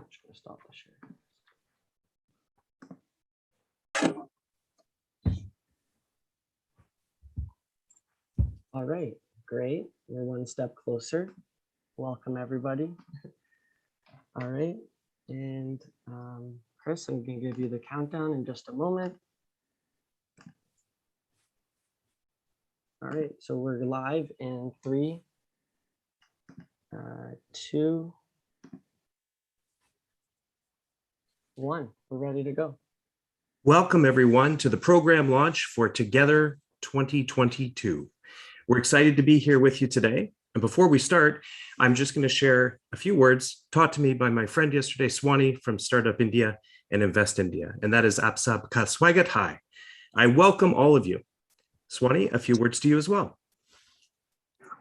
just going to stop the share. All right, great. We're one step closer. Welcome, everybody. All right, and Chris, I'm going to give you the countdown in just a moment. All right, so we're live in 3, 2, 1. We're ready to go. Welcome, everyone, to the program launch for Together 2022. We're excited to be here with you today. And before we start, I'm just going to share a few words taught to me by my friend yesterday, Swani from Startup India and Invest India, and that is Apsab Ka Swagat Hai. I welcome all of you. Swani, a few words to you as well.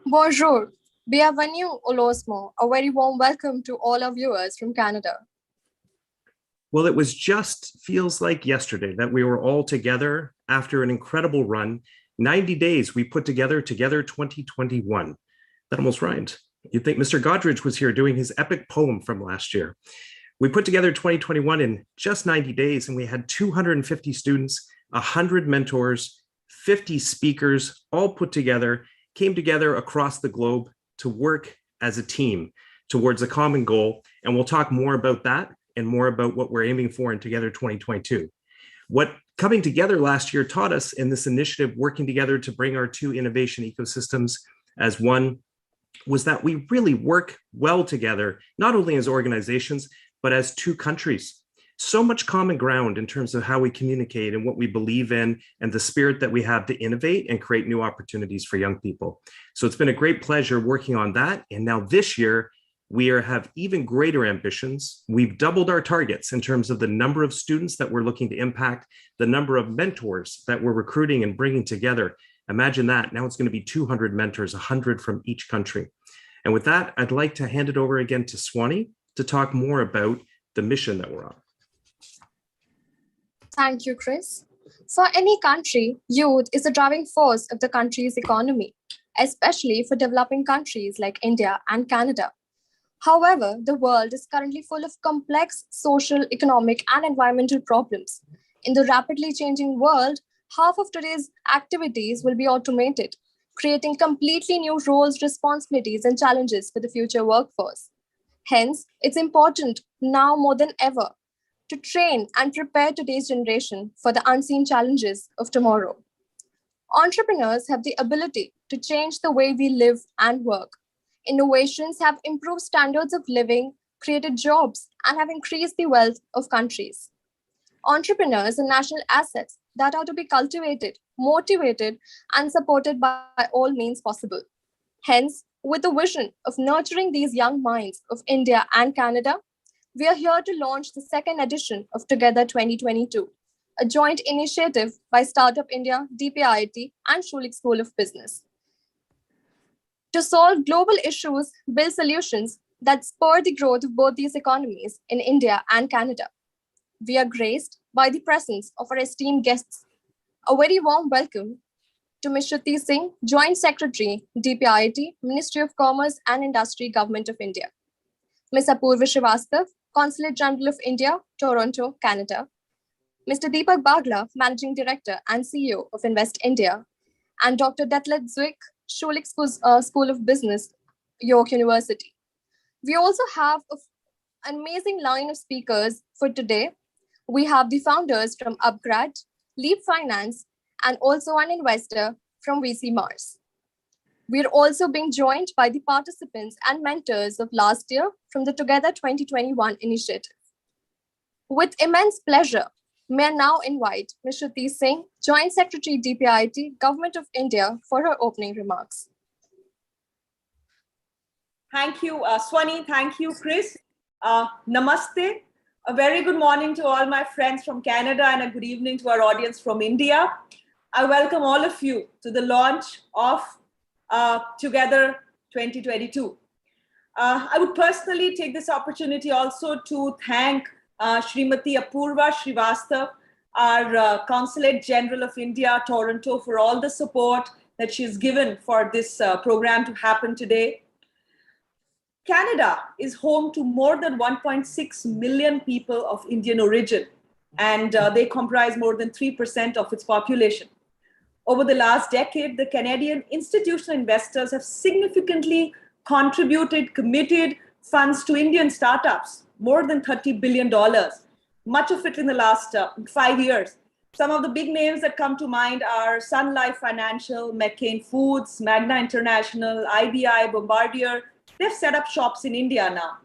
Bonjour, bienvenue au Losmo. A very warm welcome to all our viewers from Canada. Well, it was just feels like yesterday that we were all together after an incredible run. 90 days we put together 2021. That almost rhymed. You'd think Mr. Godridge was here doing his epic poem from last year. We put together 2021 in just 90 days, and we had 250 students, 100 mentors, 50 speakers, all put together, came together across the globe to work as a team towards a common goal. And we'll talk more about that and more about what we're aiming for in Together 2022. What coming together last year taught us in this initiative, working together to bring our two innovation ecosystems as one, was that we really work well together, not only as organizations, but as two countries. So much common ground in terms of how we communicate and what we believe in and the spirit that we have to innovate and create new opportunities for young people. So it's been a great pleasure working on that. And now this year, we have even greater ambitions. We've doubled our targets in terms of the number of students that we're looking to impact, the number of mentors that we're recruiting and bringing together. Imagine that. Now it's going to be 200 mentors, 100 from each country. And with that, I'd like to hand it over again to Swani to talk more about the mission that we're on. Thank you, Chris. For any country, youth is the driving force of the country's economy, especially for developing countries like India and Canada. However, the world is currently full of complex social, economic, and environmental problems. In the rapidly changing world, half of today's activities will be automated, creating completely new roles, responsibilities, and challenges for the future workforce. Hence, it's important now more than ever to train and prepare today's generation for the unseen challenges of tomorrow. Entrepreneurs have the ability to change the way we live and work. Innovations have improved standards of living, created jobs, and have increased the wealth of countries. Entrepreneurs are national assets that are to be cultivated, motivated, and supported by all means possible. Hence, with the vision of nurturing these young minds of India and Canada, we are here to launch the second edition of Together 2022, a joint initiative by Startup India, DPIIT, and Schulich School of Business. To solve global issues, build solutions that spur the growth of both these economies in India and Canada. We are graced by the presence of our esteemed guests. A very warm welcome to Ms. Shruti Singh, Joint Secretary, DPIIT, Ministry of Commerce and Industry, Government of India. Ms. Apurva Srivastav, Consulate General of India, Toronto, Canada. Mr. Deepak Bagla, Managing Director and CEO of Invest India. And Dr. Detlev Zwick, Schulich School of Business, York University. We also have an amazing line of speakers for today. We have the founders from Upgrad, Leap Finance, and also an investor from VC Mars. We're also being joined by the participants and mentors of last year from the Together 2021 initiative. With immense pleasure, may I now invite Ms. Shruti Singh, Joint Secretary, DPIIT, Government of India, for her opening remarks. Thank you, Swani. Thank you, Chris. Namaste. A very good morning to all my friends from Canada and a good evening to our audience from India. I welcome all of you to the launch of Together 2022. I would personally take this opportunity also to thank Srimati Apurva Srivastav, our Consulate General of India, Toronto, for all the support that she's given for this program to happen today. Canada is home to more than 1.6 million people of Indian origin, and they comprise more than 3% of its population. Over the last decade, the Canadian institutional investors have significantly contributed, committed funds to Indian startups, more than $30 billion, much of it in the last 5 years. Some of the big names that come to mind are Sun Life Financial, McCain Foods, Magna International, IBI, Bombardier. They've set up shops in India now.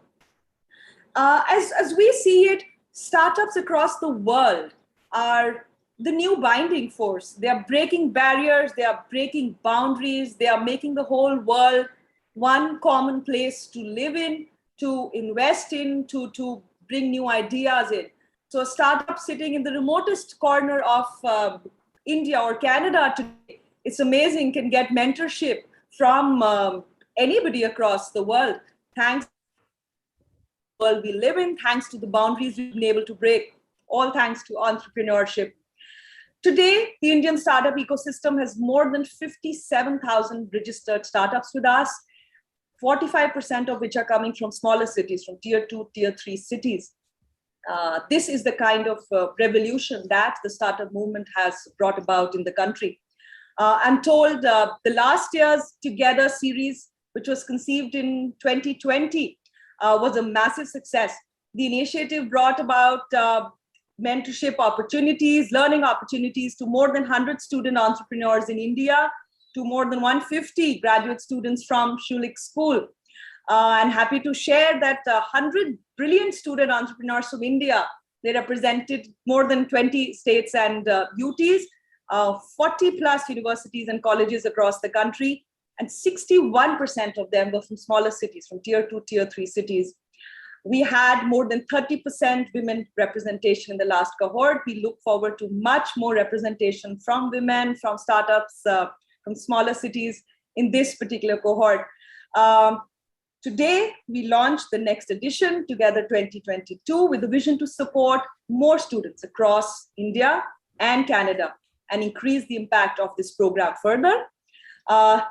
As we see it, startups across the world are the new binding force. They are breaking barriers, they are breaking boundaries, they are making the whole world one common place to live in, to invest in, to bring new ideas in. So a startup sitting in the remotest corner of India or Canada today, it's amazing, can get mentorship from anybody across the world, thanks to the world we live in, thanks to the boundaries we've been able to break, all thanks to entrepreneurship. Today, the Indian startup ecosystem has more than 57,000 registered startups with us, 45% of which are coming from smaller cities, from tier 2, tier 3 cities. This is the kind of revolution that the startup movement has brought about in the country. I'm told the last year's Together series, which was conceived in 2020, was a massive success. The initiative brought about mentorship opportunities, learning opportunities to more than 100 student entrepreneurs in India, to more than 150 graduate students from Schulich School. I'm happy to share that 100 brilliant student entrepreneurs from India, they represented more than 20 states and UTs, 40 plus universities and colleges across the country, and 61% of them were from smaller cities, from tier 2, tier 3 cities. We had more than 30% women representation in the last cohort. We look forward to much more representation from women, from startups, from smaller cities in this particular cohort. Today, we launched the next edition, Together 2022, with a vision to support more students across India and Canada and increase the impact of this program further.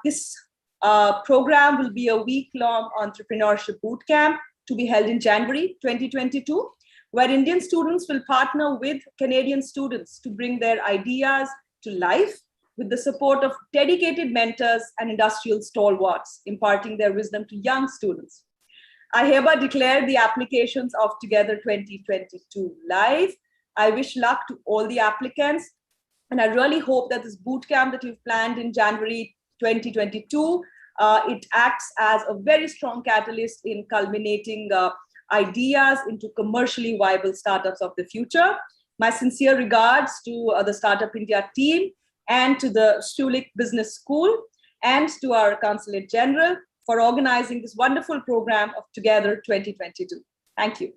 This program will be a week-long entrepreneurship bootcamp to be held in January 2022, where Indian students will partner with Canadian students to bring their ideas to life with the support of dedicated mentors and industrial stalwarts, imparting their wisdom to young students. I hereby declare the applications of Together 2022 live. I wish luck to all the applicants, and I really hope that this bootcamp that we've planned in January 2022, it acts as a very strong catalyst in culminating ideas into commercially viable startups of the future. My sincere regards to the Startup India team and to the Schulich Business School and to our Consulate General for organizing this wonderful program of Together 2022. Thank you.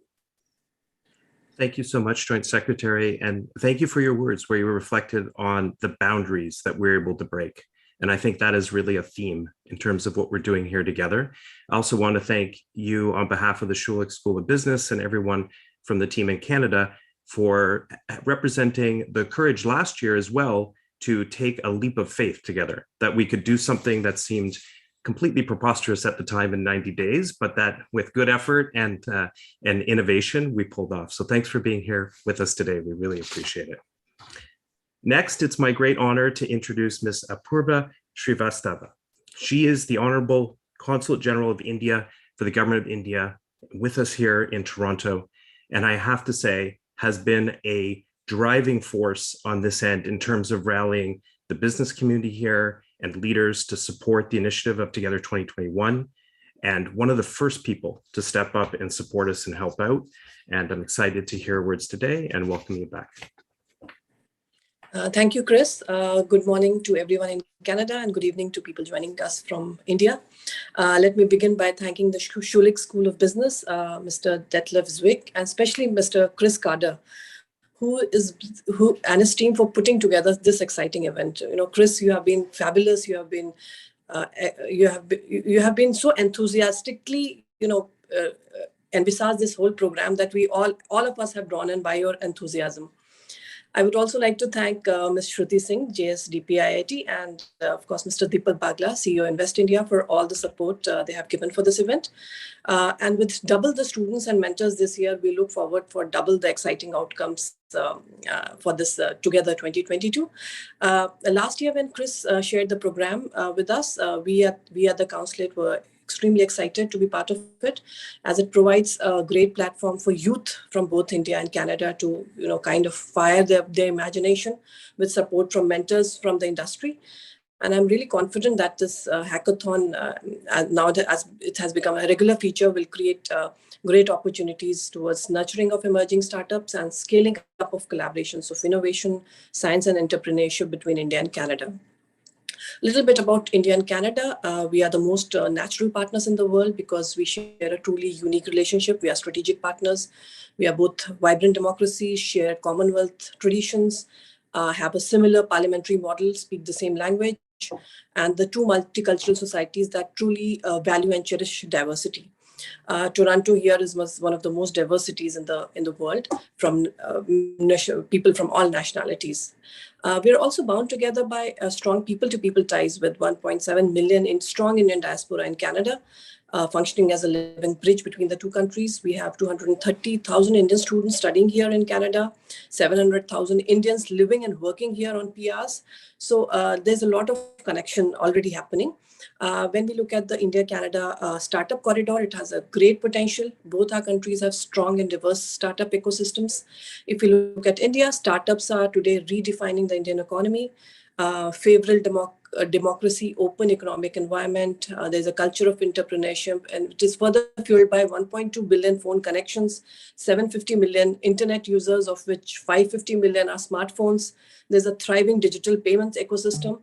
Thank you so much, Joint Secretary. And thank you for your words where you reflected on the boundaries that we're able to break. And I think that is really a theme in terms of what we're doing here together. I also want to thank you on behalf of the Schulich School of Business and everyone from the team in Canada for representing the courage last year as well to take a leap of faith together, that we could do something that seemed completely preposterous at the time in 90 days, but that with good effort and innovation, we pulled off. So thanks for being here with us today. We really appreciate it. Next, it's my great honor to introduce Ms. Apurva Srivastava. She is the Honorable Consulate General of India for the Government of India with us here in Toronto. And I have to say, has been a driving force on this end in terms of rallying the business community here and leaders to support the initiative of Together 2021. And one of the first people to step up and support us and help out. And I'm excited to hear words today and welcome you back. Thank you, Chris. Good morning to everyone in Canada and good evening to people joining us from India. Let me begin by thanking the Schulich School of Business, Mr. Detlev Zwick, and especially Mr. Chris Carter, who and his team for putting together this exciting event. You know, Chris, you have been fabulous. You have been so enthusiastically, envisaged this whole program that we all of us have drawn in by your enthusiasm. I would also like to thank Ms. Shruti Singh, JSDP IIT, and of course, Mr. Deepak Bagla, CEO Invest India, for all the support they have given for this event. And with double the students and mentors this year, we look forward for double the exciting outcomes for this Together 2022. Last year, when Chris shared the program with us, we at the Consulate were extremely excited to be part of it, as it provides a great platform for youth from both India and Canada to, kind of fire their imagination with support from mentors from the industry. And I'm really confident that this hackathon, now that as it has become a regular feature, will create great opportunities towards nurturing of emerging startups and scaling up of collaborations of innovation, science, and entrepreneurship between India and Canada. A little bit about India and Canada. We are the most natural partners in the world because we share a truly unique relationship. We are strategic partners. We are both vibrant democracies, share Commonwealth traditions, have a similar parliamentary model, speak the same language, and the two multicultural societies that truly value and cherish diversity. Toronto here is one of the most diverse cities in the world, from people from all nationalities. We are also bound together by strong people-to-people ties with 1.7 million in strong Indian diaspora in Canada, functioning as a living bridge between the two countries. We have 230,000 Indian students studying here in Canada, 700,000 Indians living and working here on PRs. So there's a lot of connection already happening. When we look at the India-Canada startup corridor, it has a great potential. Both our countries have strong and diverse startup ecosystems. If we look at India, startups are today redefining the Indian economy. Favorable democracy, open economic environment. There's a culture of entrepreneurship, and it is further fueled by 1.2 billion phone connections, 750 million internet users, of which 550 million are smartphones. There's a thriving digital payments ecosystem.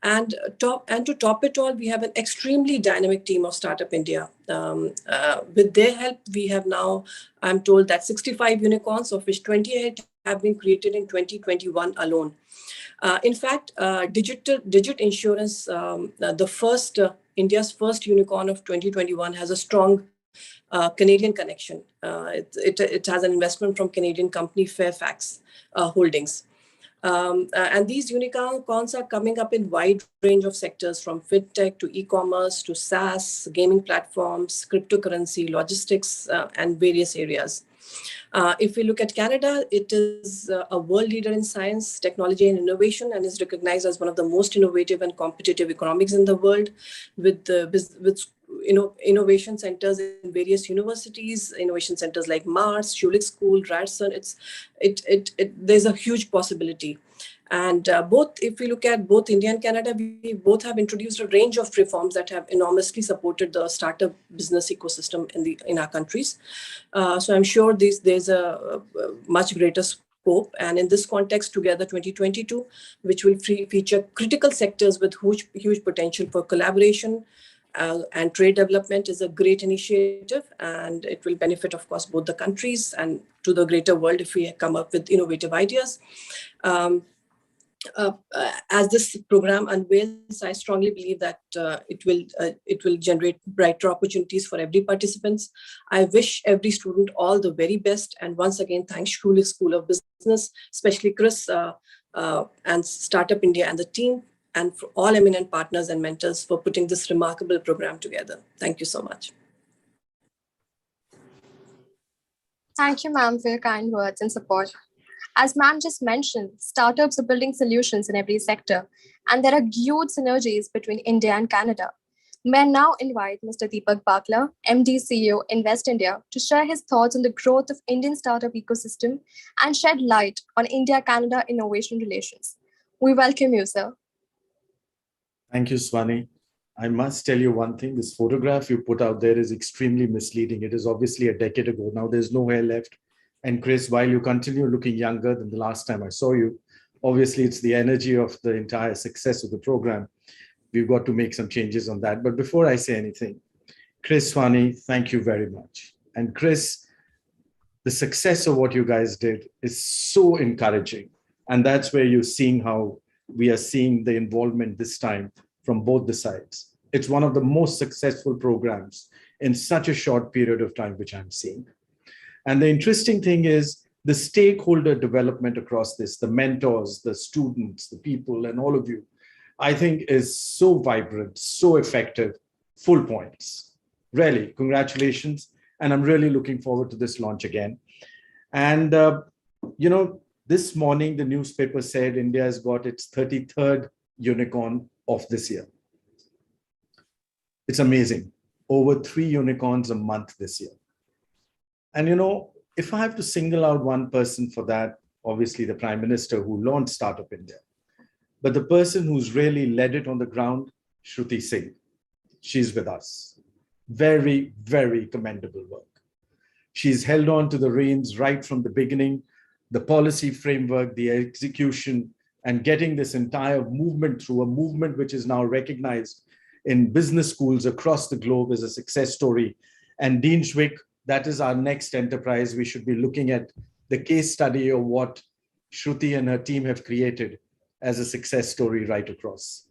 And to top it all, we have an extremely dynamic team of Startup India. With their help, we have now, I'm told that 65 unicorns, of which 28 have been created in 2021 alone. In fact, Digit Insurance, India's first unicorn of 2021, has a strong Canadian connection. It has an investment from Canadian company Fairfax Holdings. And these unicorns are coming up in wide range of sectors, from fintech to e-commerce to SaaS, gaming platforms, cryptocurrency, logistics, and various areas. If we look at Canada, it is a world leader in science, technology, and innovation, and is recognized as one of the most innovative and competitive economies in the world, with innovation centers in various universities, innovation centers like Mars, Schulich School, Ryerson. There's a huge possibility. And if we look at both India and Canada, we both have introduced a range of reforms that have enormously supported the startup business ecosystem in our countries. So I'm sure there's a much greater scope. And in this context, Together 2022, which will feature critical sectors with huge potential for collaboration and trade development, is a great initiative, and it will benefit, of course, both the countries and to the greater world if we come up with innovative ideas. As this program unveils, I strongly believe that it will generate brighter opportunities for every participant. I wish every student all the very best, and once again, thanks Schulich School of Business, especially Chris and Startup India and the team, and for all eminent partners and mentors for putting this remarkable program together. Thank you so much. Thank you, ma'am, for your kind words and support. As ma'am just mentioned, startups are building solutions in every sector, and there are huge synergies between India and Canada. May I now invite Mr. Deepak Bagla, MD CEO Invest India, to share his thoughts on the growth of Indian startup ecosystem and shed light on India-Canada innovation relations. We welcome you, sir. Thank you, Swani. I must tell you one thing. This photograph you put out there is extremely misleading. It is obviously a decade ago. Now there's no hair left. And Chris, while you continue looking younger than the last time I saw you, obviously it's the energy of the entire success of the program. We've got to make some changes on that. But before I say anything, Chris, Swani, thank you very much. And Chris, the success of what you guys did is so encouraging. And that's where you're seeing how we are seeing the involvement this time from both the sides. It's one of the most successful programs in such a short period of time, which I'm seeing. And the interesting thing is the stakeholder development across this, the mentors, the students, the people, and all of you, I think is so vibrant, so effective, full points. Really, congratulations. And I'm really looking forward to this launch again. And, this morning, the newspaper said India has got its 33rd unicorn of this year. It's amazing. Over 3 unicorns a month this year. And, if I have to single out one person for that, obviously the Prime Minister who launched Startup India, but the person who's really led it on the ground, Shruti Singh. She's with us. Very, very commendable work. She's held on to the reins right from the beginning, the policy framework, the execution, and getting this entire movement through, a movement which is now recognized in business schools across the globe as a success story. And Dean Zwick, that is our next enterprise. We should be looking at the case study of what Shruti and her team have created as a success story right across.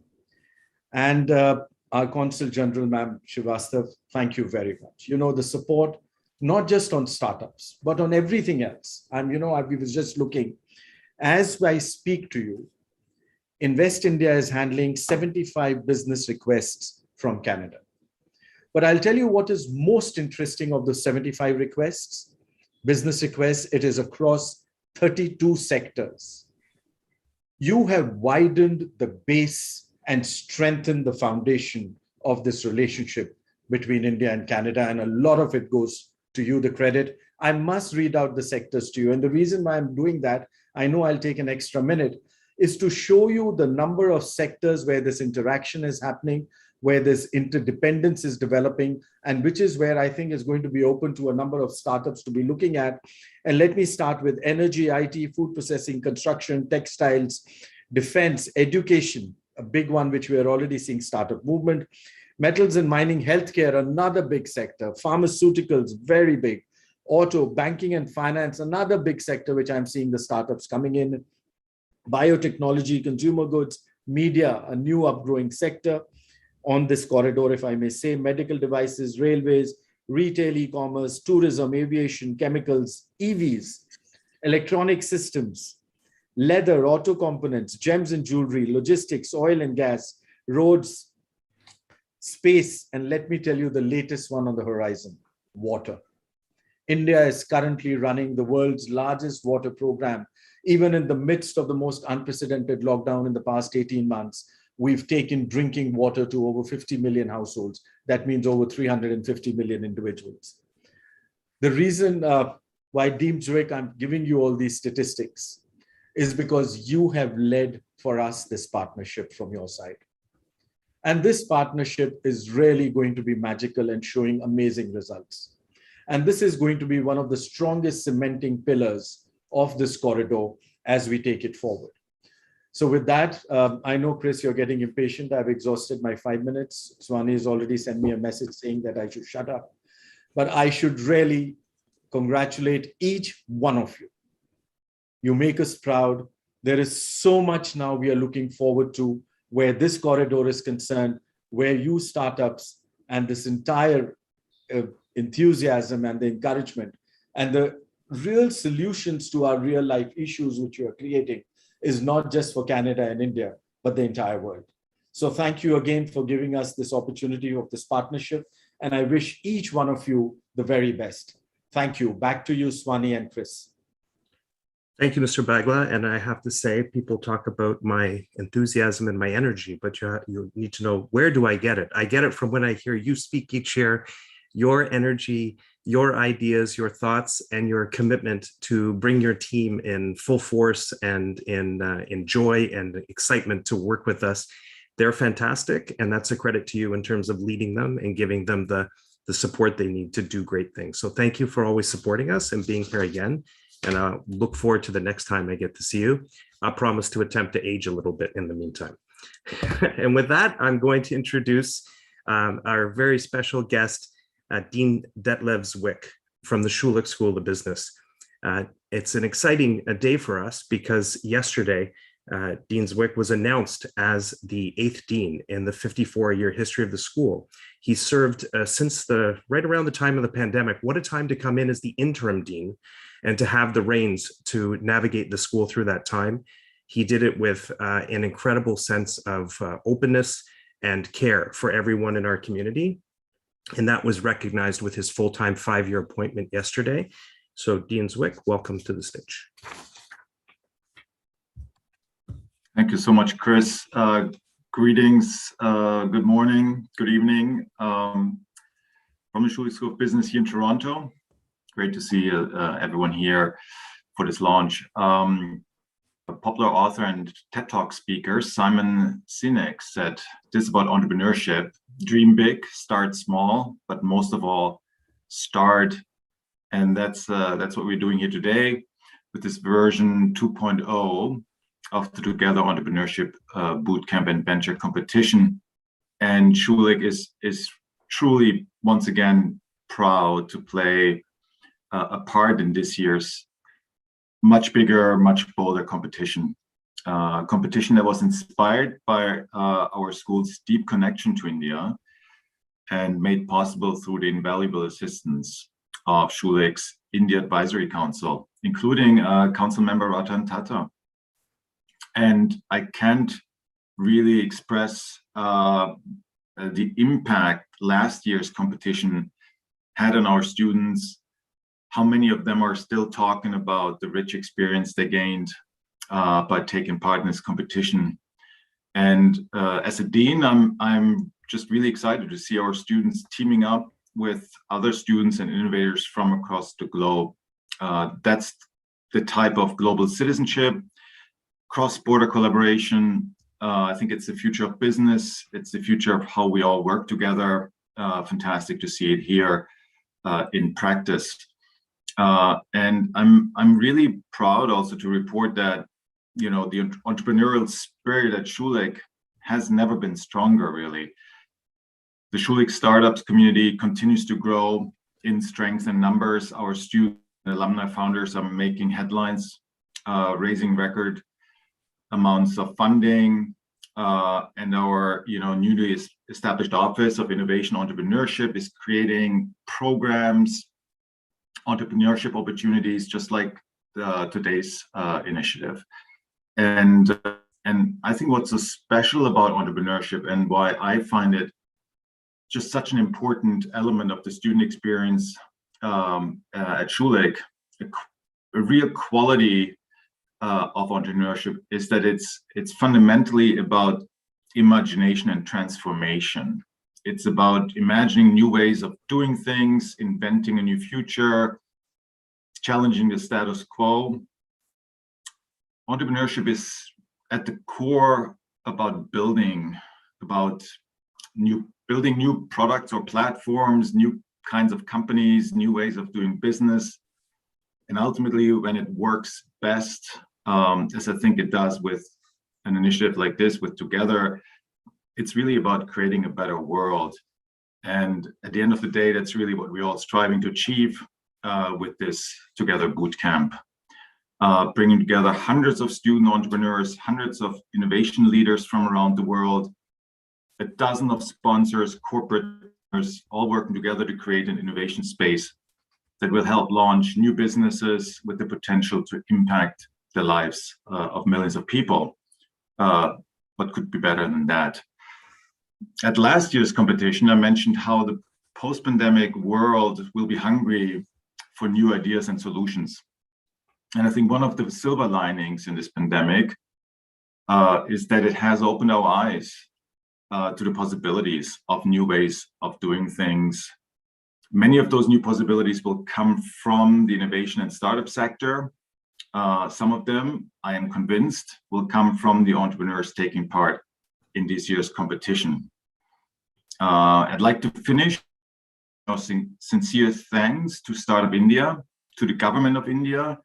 And our Consul General, Ma'am Shivastav, thank you very much. The support, not just on startups, but on everything else. I was just looking, as I speak to you, Invest India is handling 75 business requests from Canada. But I'll tell you what is most interesting of the 75 requests, business requests, it is across 32 sectors. You have widened the base and strengthened the foundation of this relationship between India and Canada, and a lot of it goes to you, the credit. I must read out the sectors to you. And the reason why I'm doing that, I know I'll take an extra minute, is to show you the number of sectors where this interaction is happening, where this interdependence is developing, and which is where I think is going to be open to a number of startups to be looking at. And let me start with energy, IT, food processing, construction, textiles, defense, education, a big one which we are already seeing startup movement, metals and mining, healthcare, another big sector, pharmaceuticals, very big, auto, banking and finance, another big sector which I'm seeing the startups coming in, biotechnology, consumer goods, media, a new upgrowing sector on this corridor, if I may say, medical devices, railways, retail, e-commerce, tourism, aviation, chemicals, EVs, electronic systems, leather, auto components, gems and jewelry, logistics, oil and gas, roads, space, and let me tell you the latest one on the horizon, water. India is currently running the world's largest water program. Even in the midst of the most unprecedented lockdown in the past 18 months, we've taken drinking water to over 50 million households. That means over 350 million individuals. The reason why, Dean Zwick, I'm giving you all these statistics is because you have led for us this partnership from your side. And this partnership is really going to be magical and showing amazing results. And this is going to be one of the strongest cementing pillars of this corridor as we take it forward. So with that, I know, Chris, you're getting impatient. I've exhausted my 5 minutes. Swani has already sent me a message saying that I should shut up. But I should really congratulate each one of you. You make us proud. There is so much now we are looking forward to where this corridor is concerned, where you startups and this entire enthusiasm and the encouragement and the real solutions to our real life issues which you are creating is not just for Canada and India, but the entire world. So thank you again for giving us this opportunity of this partnership. And I wish each one of you the very best. Thank you. Back to you, Swani and Chris. Thank you, Mr. Bagla. And I have to say, people talk about my enthusiasm and my energy, but you need to know, where do I get it? I get it from when I hear you speak each year, your energy, your ideas, your thoughts, and your commitment to bring your team in full force and in joy and excitement to work with us. They're fantastic. And that's a credit to you in terms of leading them and giving them the support they need to do great things. So thank you for always supporting us and being here again. And I look forward to the next time I get to see you. I promise to attempt to age a little bit in the meantime. And with that, I'm going to introduce our very special guest, Dean Detlev Zwick from the Schulich School of Business. It's an exciting day for us because yesterday, Dean Zwick was announced as the 8th dean in the 54-year history of the school. He served since right around the time of the pandemic. What a time to come in as the interim dean and to have the reins to navigate the school through that time. He did it with an incredible sense of openness and care for everyone in our community. And that was recognized with his full-time 5-year appointment yesterday. So Dean Zwick, welcome to the stage. Thank you so much, Chris. Greetings, good morning, good evening from the Schulich School of Business here in Toronto. Great to see everyone here for this launch. A popular author and TED Talk speaker, Simon Sinek, said this about entrepreneurship: dream big, start small, but most of all, start. And that's what we're doing here today with this version 2.0 of the Together Entrepreneurship Bootcamp and Venture Competition. And Schulich is truly, once again, proud to play a part in this year's much bigger, much bolder competition. Competition that was inspired by our school's deep connection to India and made possible through the invaluable assistance of Schulich's India Advisory Council, including Council Member Ratan Tata. And I can't really express the impact last year's competition had on our students, how many of them are still talking about the rich experience they gained by taking part in this competition. And as a dean, I'm just really excited to see our students teaming up with other students and innovators from across the globe. That's the type of global citizenship, cross-border collaboration. I think it's the future of business. It's the future of how we all work together. Fantastic to see it here in practice. And I'm really proud also to report that, you know, the entrepreneurial spirit at Schulich has never been stronger, really. The Schulich startups community continues to grow in strength and numbers. Our student and alumni founders are making headlines, raising record amounts of funding, and our newly established Office of Innovation Entrepreneurship is creating programs, entrepreneurship opportunities, just like today's initiative. And I think what's so special about entrepreneurship and why I find it just such an important element of the student experience at Schulich, a real quality of entrepreneurship is that it's fundamentally about imagination and transformation. It's about imagining new ways of doing things, inventing a new future, challenging the status quo. Entrepreneurship is at the core about building new products or platforms, new kinds of companies, new ways of doing business. And ultimately, when it works best, as I think it does with an initiative like this, with Together, it's really about creating a better world. And at the end of the day, that's really what we're all striving to achieve with this Together Bootcamp. Bringing together hundreds of student entrepreneurs, hundreds of innovation leaders from around the world, a dozen of sponsors, corporate partners, all working together to create an innovation space that will help launch new businesses with the potential to impact the lives of millions of people. What could be better than that? At last year's competition, I mentioned how the post-pandemic world will be hungry for new ideas and solutions. And I think one of the silver linings in this pandemic is that it has opened our eyes to the possibilities of new ways of doing things. Many of those new possibilities will come from the innovation and startup sector. Some of them, I am convinced, will come from the entrepreneurs taking part in this year's competition. I'd like to finish sincere thanks to Startup India, to the government of India,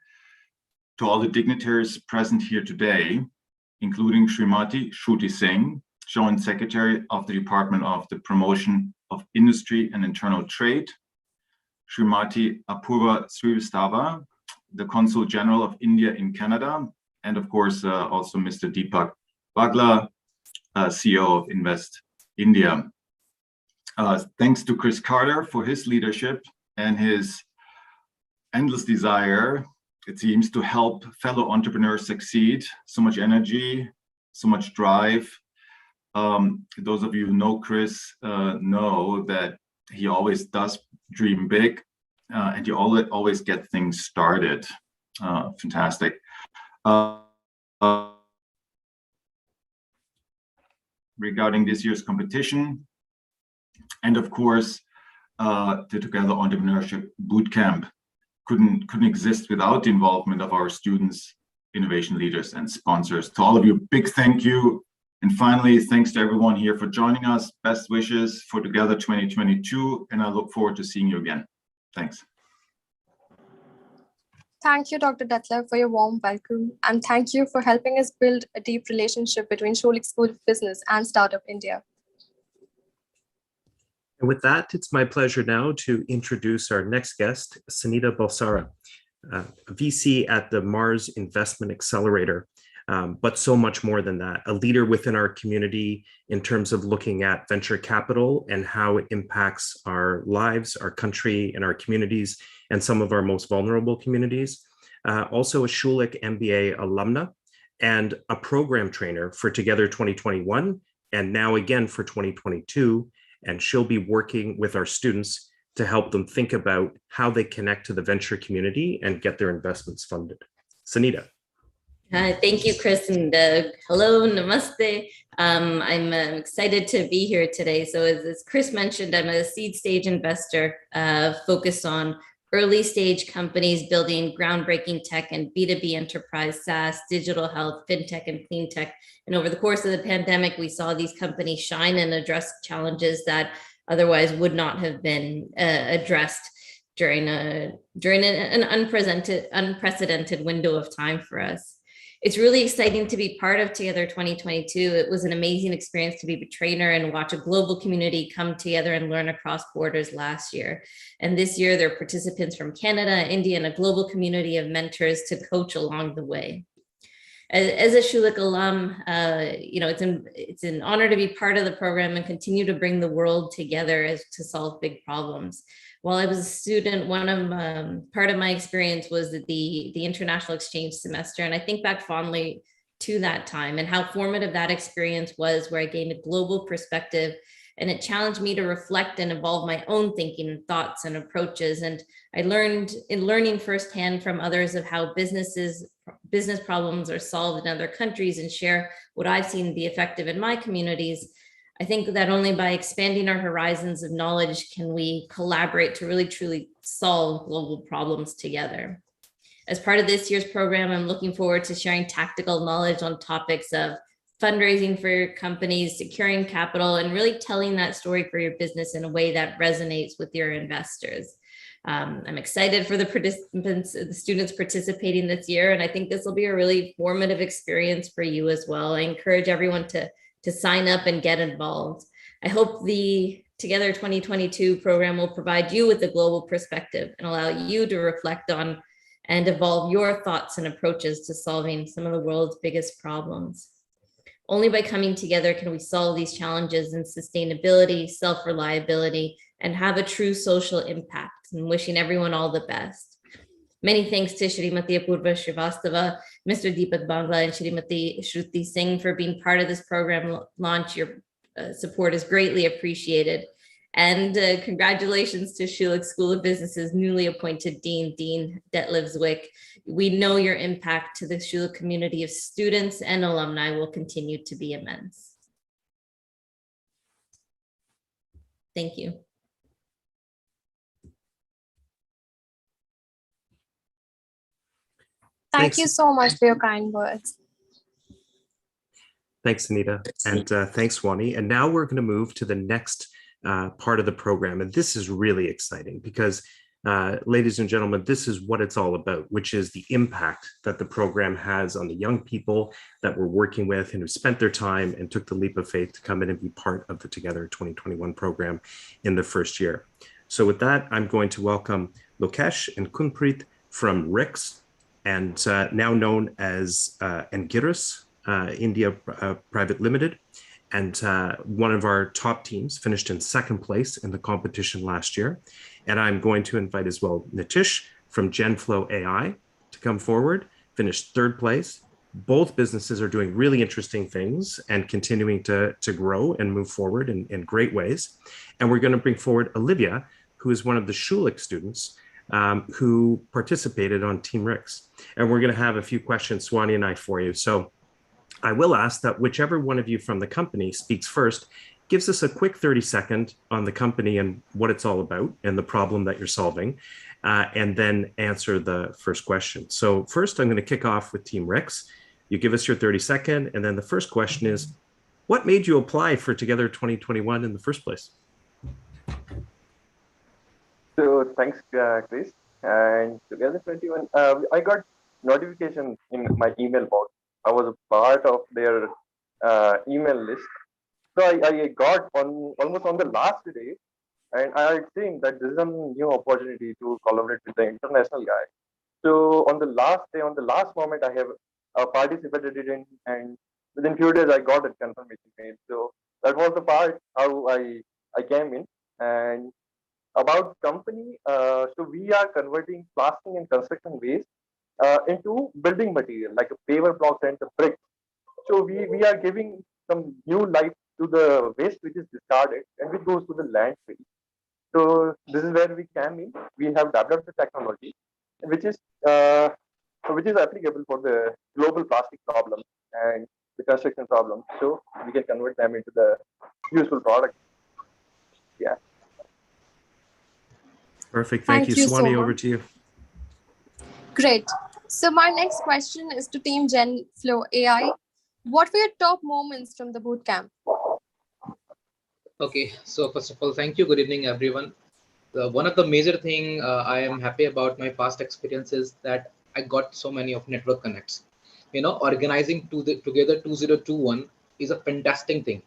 to all the dignitaries present here today, including Srimati Shruti Singh, Joint Secretary of the Department of the Promotion of Industry and Internal Trade, Srimati Apurva Srivastava, the Consul General of India in Canada, and of course also Mr. Deepak Bagla, CEO of Invest India. Thanks to Chris Carter for his leadership and his endless desire, it seems, to help fellow entrepreneurs succeed. So much energy, so much drive. Those of you who know Chris know that he always does dream big, and you always get things started. Fantastic. Regarding this year's competition, and of course, the Together Entrepreneurship Bootcamp couldn't exist without the involvement of our students, innovation leaders, and sponsors. To all of you, big thank you. And finally, thanks to everyone here for joining us. Best wishes for Together 2022, and I look forward to seeing you again. Thanks. Thank you, Dr. Detlev, for your warm welcome. And thank you for helping us build a deep relationship between Schulich School of Business and Startup India. And with that, it's my pleasure now to introduce our next guest, Sunita Balsara, a VC at the Mars Investment Accelerator, but so much more than that, a leader within our community in terms of looking at venture capital and how it impacts our lives, our country, and our communities, and some of our most vulnerable communities. Also a Schulich MBA alumna and a program trainer for Together 2021, and now again for 2022. And she'll be working with our students to help them think about how they connect to the venture community and get their investments funded. Sunita. Thank you, Chris, and hello, namaste. I'm excited to be here today. So as Chris mentioned, I'm a seed stage investor focused on early stage companies building groundbreaking tech and B2B enterprise, SaaS, digital health, fintech, and clean tech. And over the course of the pandemic, we saw these companies shine and address challenges that otherwise would not have been addressed during an unprecedented window of time for us. It's really exciting to be part of Together 2022. It was an amazing experience to be a trainer and watch a global community come together and learn across borders last year. And this year, there are participants from Canada, India, and a global community of mentors to coach along the way. As a Schulich alum, it's an honor to be part of the program and continue to bring the world together to solve big problems. While I was a student, part of my experience was the international exchange semester, and I think back fondly to that time and how formative that experience was, where I gained a global perspective, and it challenged me to reflect and evolve my own thinking and thoughts and approaches. And I learned in learning firsthand from others of how business problems are solved in other countries and share what I've seen be effective in my communities. I think that only by expanding our horizons of knowledge can we collaborate to really truly solve global problems together. As part of this year's program, I'm looking forward to sharing tactical knowledge on topics of fundraising for your companies, securing capital, and really telling that story for your business in a way that resonates with your investors. I'm excited for the students participating this year, and I think this will be a really formative experience for you as well. I encourage everyone to sign up and get involved. I hope the Together 2022 program will provide you with a global perspective and allow you to reflect on and evolve your thoughts and approaches to solving some of the world's biggest problems. Only by coming together can we solve these challenges in sustainability, self-reliability, and have a true social impact. And wishing everyone all the best. Many thanks to Shrimati Apurva Srivastava, Mr. Deepak Bagla, and Shrimati Shruti Singh for being part of this program launch. Your support is greatly appreciated. And congratulations to Schulich School of Business's newly appointed Dean Detlev Zwick. We know your impact to the Schulich community of students and alumni will continue to be immense. Thank you. Thank you so much for your kind words. Thanks, Anita, and thanks, Swani. And now we're going to move to the next part of the program. And this is really exciting because, ladies and gentlemen, this is what it's all about, which is the impact that the program has on the young people that we're working with and who spent their time and took the leap of faith to come in and be part of the Together 2021 program in the first year. So with that, I'm going to welcome Lokesh and Kunpreet from RIX, and now known as Angiras India Private Limited, And one of our top teams finished in second place in the competition last year. And I'm going to invite as well Nitish from GenFlow AI to come forward, finished third place. Both businesses are doing really interesting things and continuing to grow and move forward in great ways. And we're going to bring forward Olivia, who is one of the Schulich students who participated on Team Rix. And we're going to have a few questions, Swani and I, for you. So I will ask that whichever one of you from the company speaks first, gives us a quick 30-second on the company and what it's all about and the problem that you're solving, and then answer the first question. So first, I'm going to kick off with Team Rix. You give us your 30-second, and then the first question is, what made you apply for Together 2021 in the first place? So thanks, Chris. And Together 21, I got notification in my email box. I was a part of their email list. So I got almost on the last day, and I had seen that this is a new opportunity to collaborate with the international guy. So on the last day, on the last moment, I have participated in, and within few days, I got a confirmation mail. So that was the part how I came in. And about company, so we are converting plastic and construction waste into building material like a paver blocks and the bricks. So we are giving some new life to the waste which is discarded and which goes to the landfill. So this is where we came in. We have developed a technology which is applicable for the global plastic problem and the construction problem. So we can convert them into the useful product. Yeah. Perfect. Thank you, so Swani. much. Over to you. Great. So my next question is to Team GenFlow AI. What were your top moments from the bootcamp? Okay, so first of all, thank you. Good evening, everyone. One of the major thing I am happy about my past experience is that I got so many of network connects. You know, organizing Together 2021 is a fantastic thing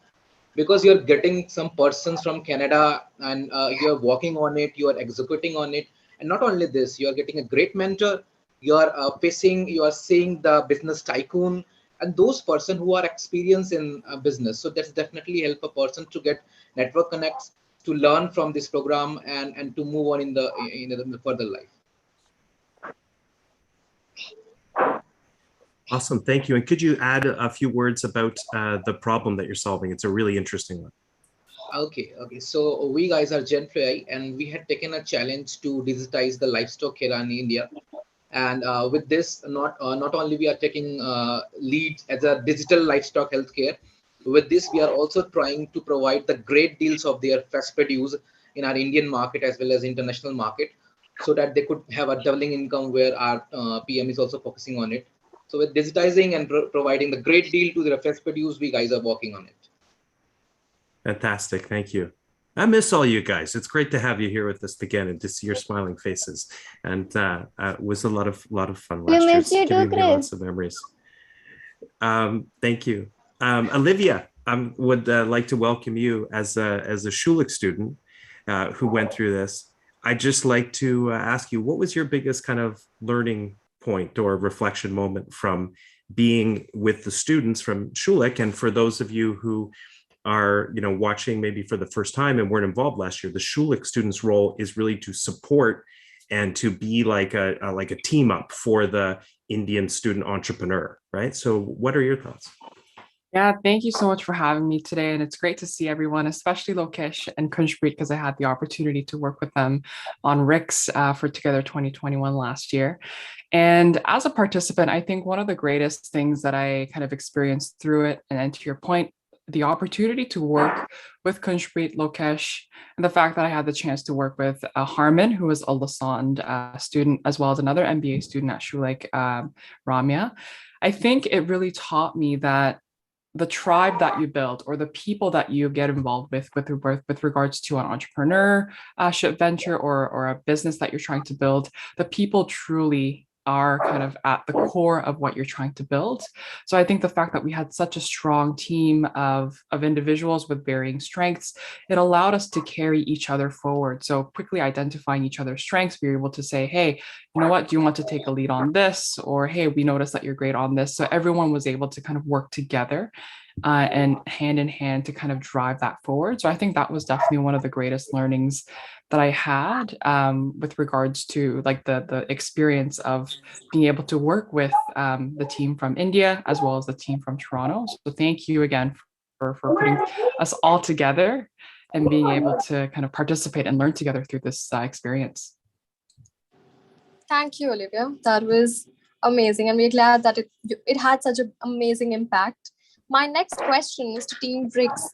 because you're getting some persons from Canada and you're working on it, you are executing on it. And not only this, you are getting a great mentor, you are seeing the business tycoon and those person who are experienced in business. So that's definitely help a person to get network connects, to learn from this program and to move on in the further life. Awesome. Thank you. And could you add a few words about the problem that you're solving? It's a really interesting one. Okay. So we guys are GenFlow and we had taken a challenge to digitize the livestock here in India. And with this, not only we are taking leads as a digital livestock healthcare. With this, we are also trying to provide the great deals of their fresh produce in our Indian market as well as international market, so that they could have a doubling income where our PM is also focusing on it. So with digitizing and providing the great deal to the fresh produce, we guys are working on it. Fantastic. Thank you. I miss all you guys. It's great to have you here with us again and to see your smiling faces. And it was a lot of fun last year. It's giving me lots of memories. Thank you. Olivia, I would like to welcome you as a Schulich student who went through this. I'd just like to ask you, what was your biggest kind of learning point or reflection moment from being with the students from Schulich? And for those of you who are watching maybe for the first time and weren't involved last year, the Schulich students' role is really to support and to be like a team up for the Indian student entrepreneur, right? So what are your thoughts? Yeah, thank you so much for having me today. And it's great to see everyone, especially Lokesh and Kunshpreet, because I had the opportunity to work with them on Rix for Together 2021 last year. And as a participant, I think one of the greatest things that I kind of experienced through it, and to your point, the opportunity to work with Kunshpreet, Lokesh, and the fact that I had the chance to work with Harman, who was a Lasand student, as well as another MBA student at Schulich, Ramya. I think it really taught me that the tribe that you build or the people that you get involved with regards to an entrepreneurship venture or a business that you're trying to build, the people truly are kind of at the core of what you're trying to build. So I think the fact that we had such a strong team of individuals with varying strengths, it allowed us to carry each other forward. So quickly identifying each other's strengths, we were able to say, hey, you know what, do you want to take a lead on this? Or, hey, we noticed that you're great on this. So everyone was able to kind of work together. and hand in hand to kind of drive that forward. So I think that was definitely one of the greatest learnings that I had with regards to like the experience of being able to work with the team from India as well as the team from Toronto. So thank you again for putting us all together and being able to kind of participate and learn together through this experience. Thank you, Olivia. That was amazing. And we're glad that it had such an amazing impact. My next question is to Team BRICS.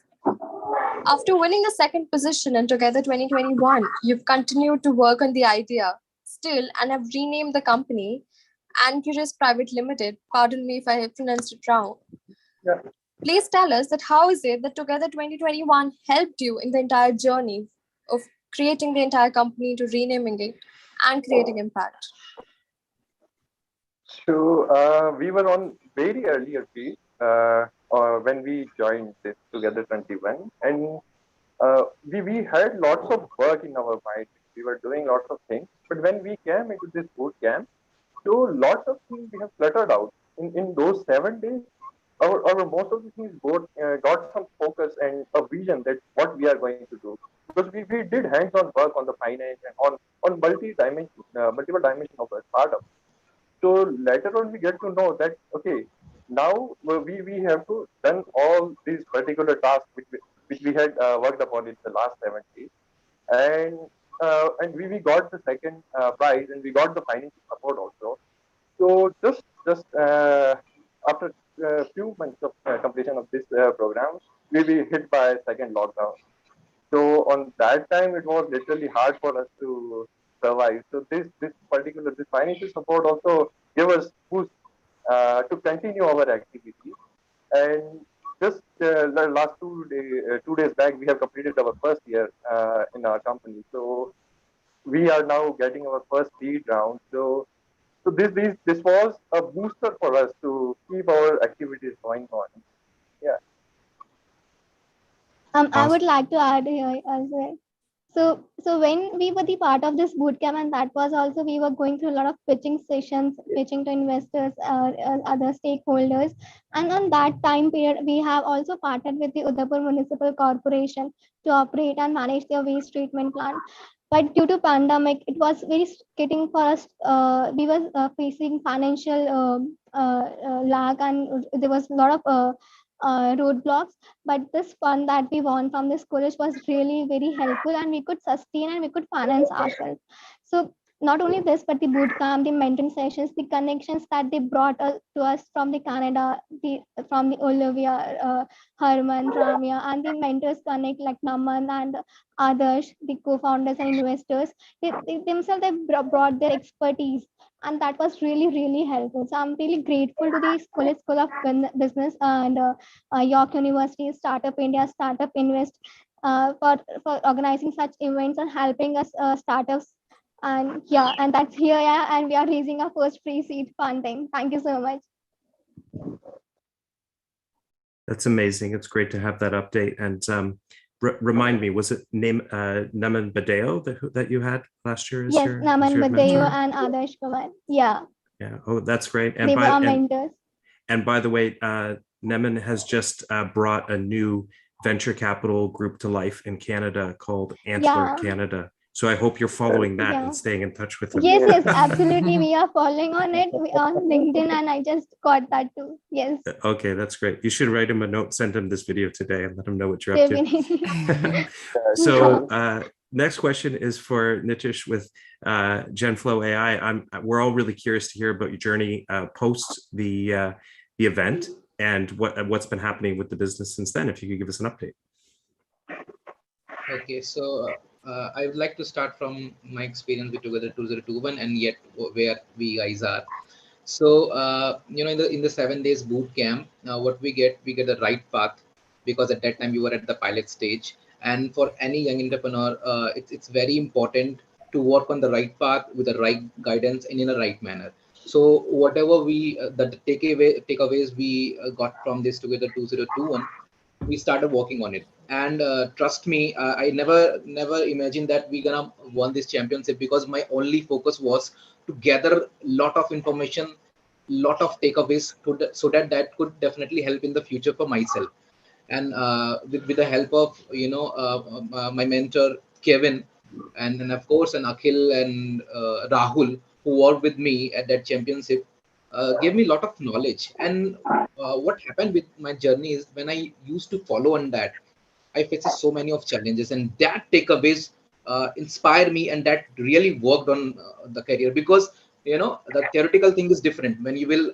After winning the second position in Together 2021, you've continued to work on the idea still and have renamed the company Anchorage Private Limited. Pardon me if I have pronounced it wrong. Yeah. Please tell us that how is it that Together 2021 helped you in the entire journey of creating the entire company to renaming it and creating impact? So we were on very earlier phase when we joined this Together 21, and we had lots of work in our mind. We were doing lots of things, but when we came into this boot camp, so lots of things we have cluttered out. In those 7 days, our most of the things got some focus and a vision that what we are going to do. Because we did hands-on work on the finance and on multiple dimensions of a startup. So later on, we get to know that okay, now we have to done all these particular tasks which we had worked upon in the last 7 days, and we got the second prize and we got the financial support also. So just after a few months of completion of this program, we were hit by second lockdown. So on that time, it was literally hard for us to survive. So this financial support also gave us boost to continue our activity. And just the last 2 days back, we have completed our first year in our company. So we are now getting our first seed round. So this was a booster for us to keep our activities going on. Yeah. I would like to add here as well. So when we were the part of this bootcamp, and that was also we were going through a lot of pitching sessions, pitching to investors, other stakeholders, and on that time period, we have also partnered with the Udaipur Municipal Corporation to operate and manage their waste treatment plant. But due to pandemic, it was very getting for us. We were facing financial lag, and there was a lot of roadblocks, but this fund that we won from this college was really very helpful, and we could sustain and we could finance ourselves. So not only this, but the boot camp, the mentoring sessions, the connections that they brought to us from the Canada, from the Olivia, Herman, Ramya, and the mentors connect like Naman and others, the co-founders and investors. They themselves they brought their expertise, and that was really helpful. So I'm really grateful to the Schulich School of Business and York University, Startup India, Startup Invest for organizing such events and helping us startups. And yeah, and that's here, yeah, and we are raising our first pre-seed funding. Thank you so much. That's amazing. It's great to have that update. And remind me, was it Naman Badeo that you had last year? Yes, Naman Badeo and Adarsh Kumar. Yeah. Yeah. Oh, that's great. And they were our mentors. And by the way, Naman has just brought a new venture capital group to life in Canada called Antler Canada. So I hope you're following that and staying in touch with them. Yes, absolutely. We are following on it on LinkedIn, and I just got that too. Yes. Okay, that's great. You should write him a note, send him this video today, and let him know what you're up to. So next question is for Nitish with GenFlow AI. We're all really curious to hear about your journey post the event and what's been happening with the business since then. If you could give us an update. Okay, so I would like to start from my experience with Together 2021 and yet where we guys are. So in the 7 days boot camp, what we get the right path, because at that time you were at the pilot stage. And for any young entrepreneur, it's very important to work on the right path with the right guidance and in a right manner. So whatever the takeaways we got from this Together 2021, we started working on it. And trust me, I never imagined that we're gonna won this championship, because my only focus was to gather a lot of information lot of takeaways so that could definitely help in the future for myself. And with the help of my mentor Kevin, and of course and Akhil and Rahul, who worked with me at that championship, gave me a lot of knowledge. And what happened with my journey is, when I used to follow on that, I faced so many of challenges, and that takeaways inspired me, and that really worked on the career. Because the theoretical thing is different. When you will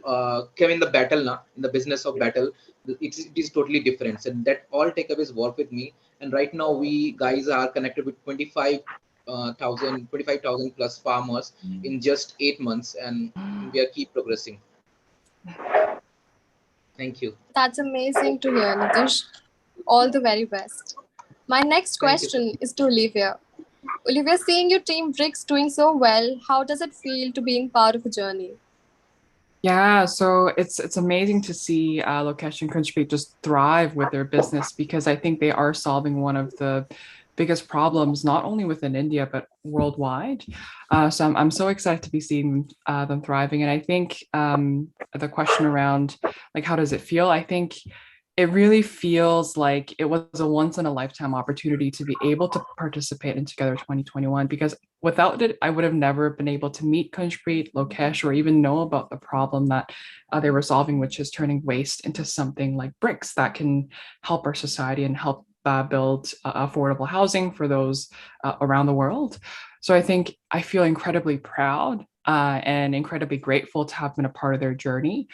come in the battle now, in the business of battle, it is totally different. And that all takeaways work with me. And right now we guys are connected with 25,000 plus farmers in just 8 months, and we are keep progressing. Thank you. That's amazing to hear, Nitish. All the very best. My next Thank you. question is to Olivia. Olivia, seeing your team BRICS doing so well, how does it feel to being part of a journey? Yeah, so it's amazing to see Lokesh and Kunjpreet just thrive with their business, because I think they are solving one of the biggest problems, not only within India, but worldwide. So I'm so excited to be seeing them thriving. And I think the question around, like, how does it feel? I think it really feels like it was a once in a lifetime opportunity to be able to participate in Together 2021, because without it, I would have never been able to meet Kunjpreet, Lokesh, or even know about the problem that they were solving, which is turning waste into something like bricks that can help our society and help build affordable housing for those around the world. So I think I feel incredibly proud and incredibly grateful to have been a part of their journey.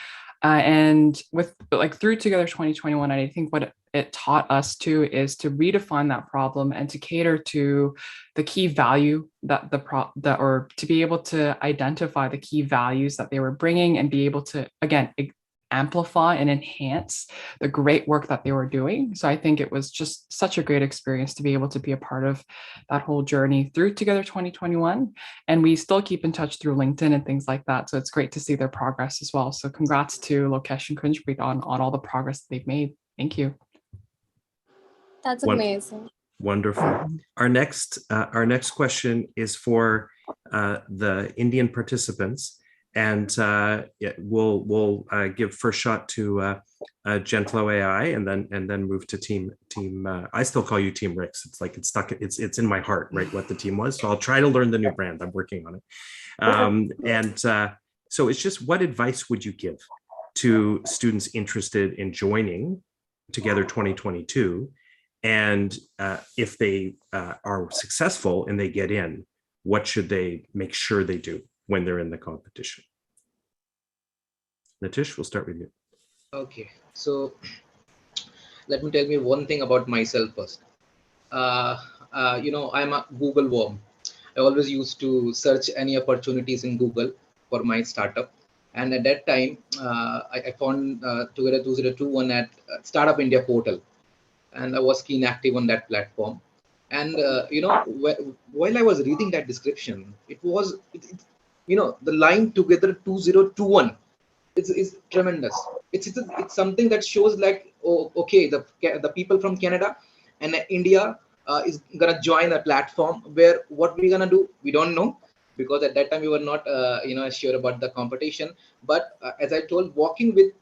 And with through Together 2021, I think what it taught us too is to redefine that problem and to cater to the key value that or to be able to identify the key values that they were bringing, and be able to, again, amplify and enhance the great work that they were doing. So I think it was just such a great experience to be able to be a part of that whole journey through Together 2021. And we still keep in touch through LinkedIn and things like that. So it's great to see their progress as well. So congrats to Lokesh and Kunjpreet on all the progress they've made. Thank you. That's amazing. Wonderful. Our next question is for the Indian participants. And we'll give first shot to Gentlo AI, and then move to team. I still call you Team Ricks. It's like it's stuck. It's in my heart, right? What the team was. So I'll try to learn the new brand. I'm working on it. So it's just, what advice would you give to students interested in joining Together 2022, and if they are successful and they get in, what should they make sure they do when they're in the competition? Nitish, we'll start with you. Okay, so let me tell you one thing about myself first. I'm a Google worm. I always used to search any opportunities in Google for my startup. And at that time, I found Together 2021 at Startup India portal. And I was keen active on that platform. And, while I was reading that description, it was, the line Together 2021 is tremendous. It's something that shows like, oh, okay, the people from Canada and India is gonna join a platform where what we're gonna do, we don't know, because at that time we were not sure about the competition. But as I told, walking with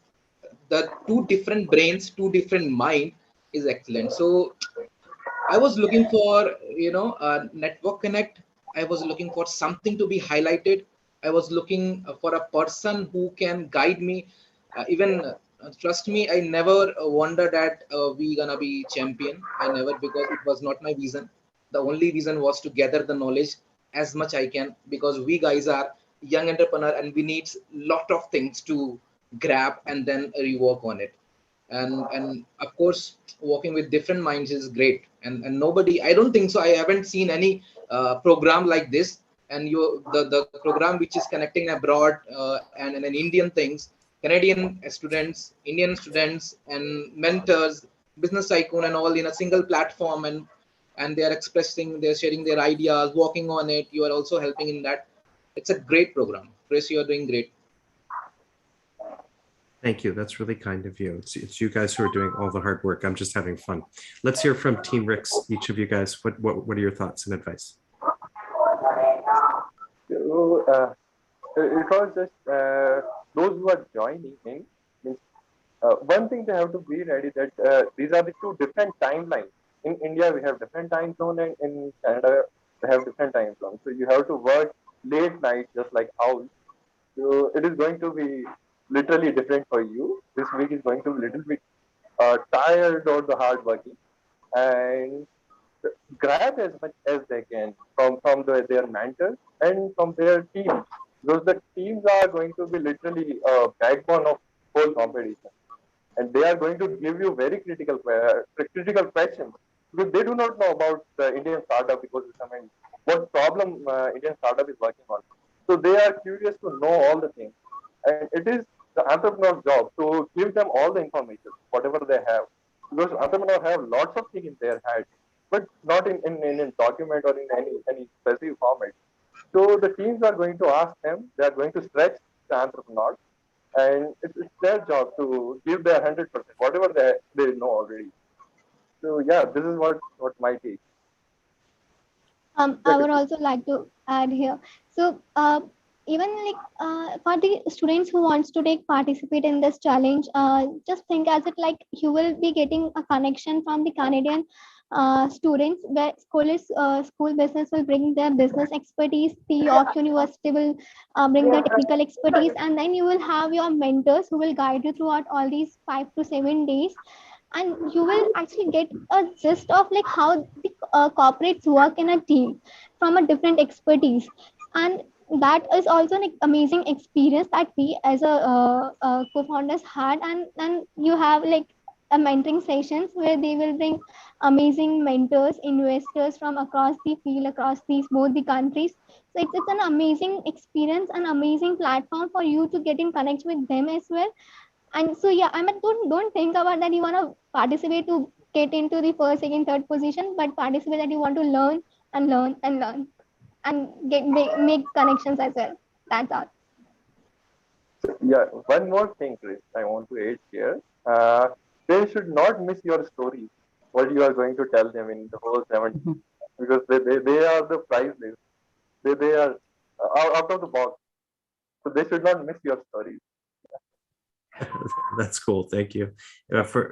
the two different brains, two different mind is excellent. So I was looking for a network connect. I was looking for something to be highlighted. I was looking for a person who can guide me. Trust me, I never wondered that we gonna be champion. I never, because it was not my vision. The only reason was to gather the knowledge as much I can, because we guys are young entrepreneur and we need lot of things to grab and then rework on it. And of course, working with different minds is great. And nobody, I don't think so, I haven't seen any program like this. And the program which is connecting abroad and Indian things, Canadian students, Indian students, and mentors, business icon, and all in a single platform, and they are expressing, they're sharing their ideas, working on it. You are also helping in that. It's a great program. Chris, you are doing great. Thank you. That's really kind of you. It's you guys who are doing all the hard work. I'm just having fun. Let's hear from Team Ricks. Each of you guys, what are your thoughts and advice? So, It was just those who are joining in. Means, one thing they have to be ready that these are the two different timelines. In India, we have different time zone, and in Canada, they have different time zones. So you have to work late night, just like owls. So it is going to be literally different for you. This week is going to be a little bit tired or the hard working, and grab as much as they can from their mentors and from their teams. Because the teams are going to be literally a backbone of whole competition, and they are going to give you very critical questions because they do not know about the Indian startup ecosystem and what problem Indian startup is working on. So they are curious to know all the things, and it is the entrepreneur's job to give them all the information, whatever they have, because entrepreneurs have lots of things in their head, but not in a document or in any specific format. So the teams are going to ask them, they are going to stretch the entrepreneurs, and it's their job to give their 100%, whatever they know already. So yeah, this is what my take. I would also like to add here. So even like for the students who wants to participate in this challenge, just think as it like you will be getting a connection from the Canadian students where school business will bring their business expertise, the York University will bring their technical expertise, and then you will have your mentors who will guide you throughout all these 5 to 7 days, and you will actually get a gist of like how the corporates work in a team from a different expertise. And that is also an amazing experience that we as a co-founders had. And you have like a mentoring sessions where they will bring amazing mentors, investors from across the field, across these both the countries. So it's an amazing experience, an amazing platform for you to get in connect with them as well. And so yeah, I mean, don't think about that you want to participate to get into the first, second, third position, but participate that you want to learn and learn and learn and make connections as well. That's all. So, yeah, one more thing, Chris, I want to add here. They should not miss your story, what you are going to tell them in the whole 70, because they are the priceless. They are out of the box. So they should not miss your stories. That's cool. Thank you.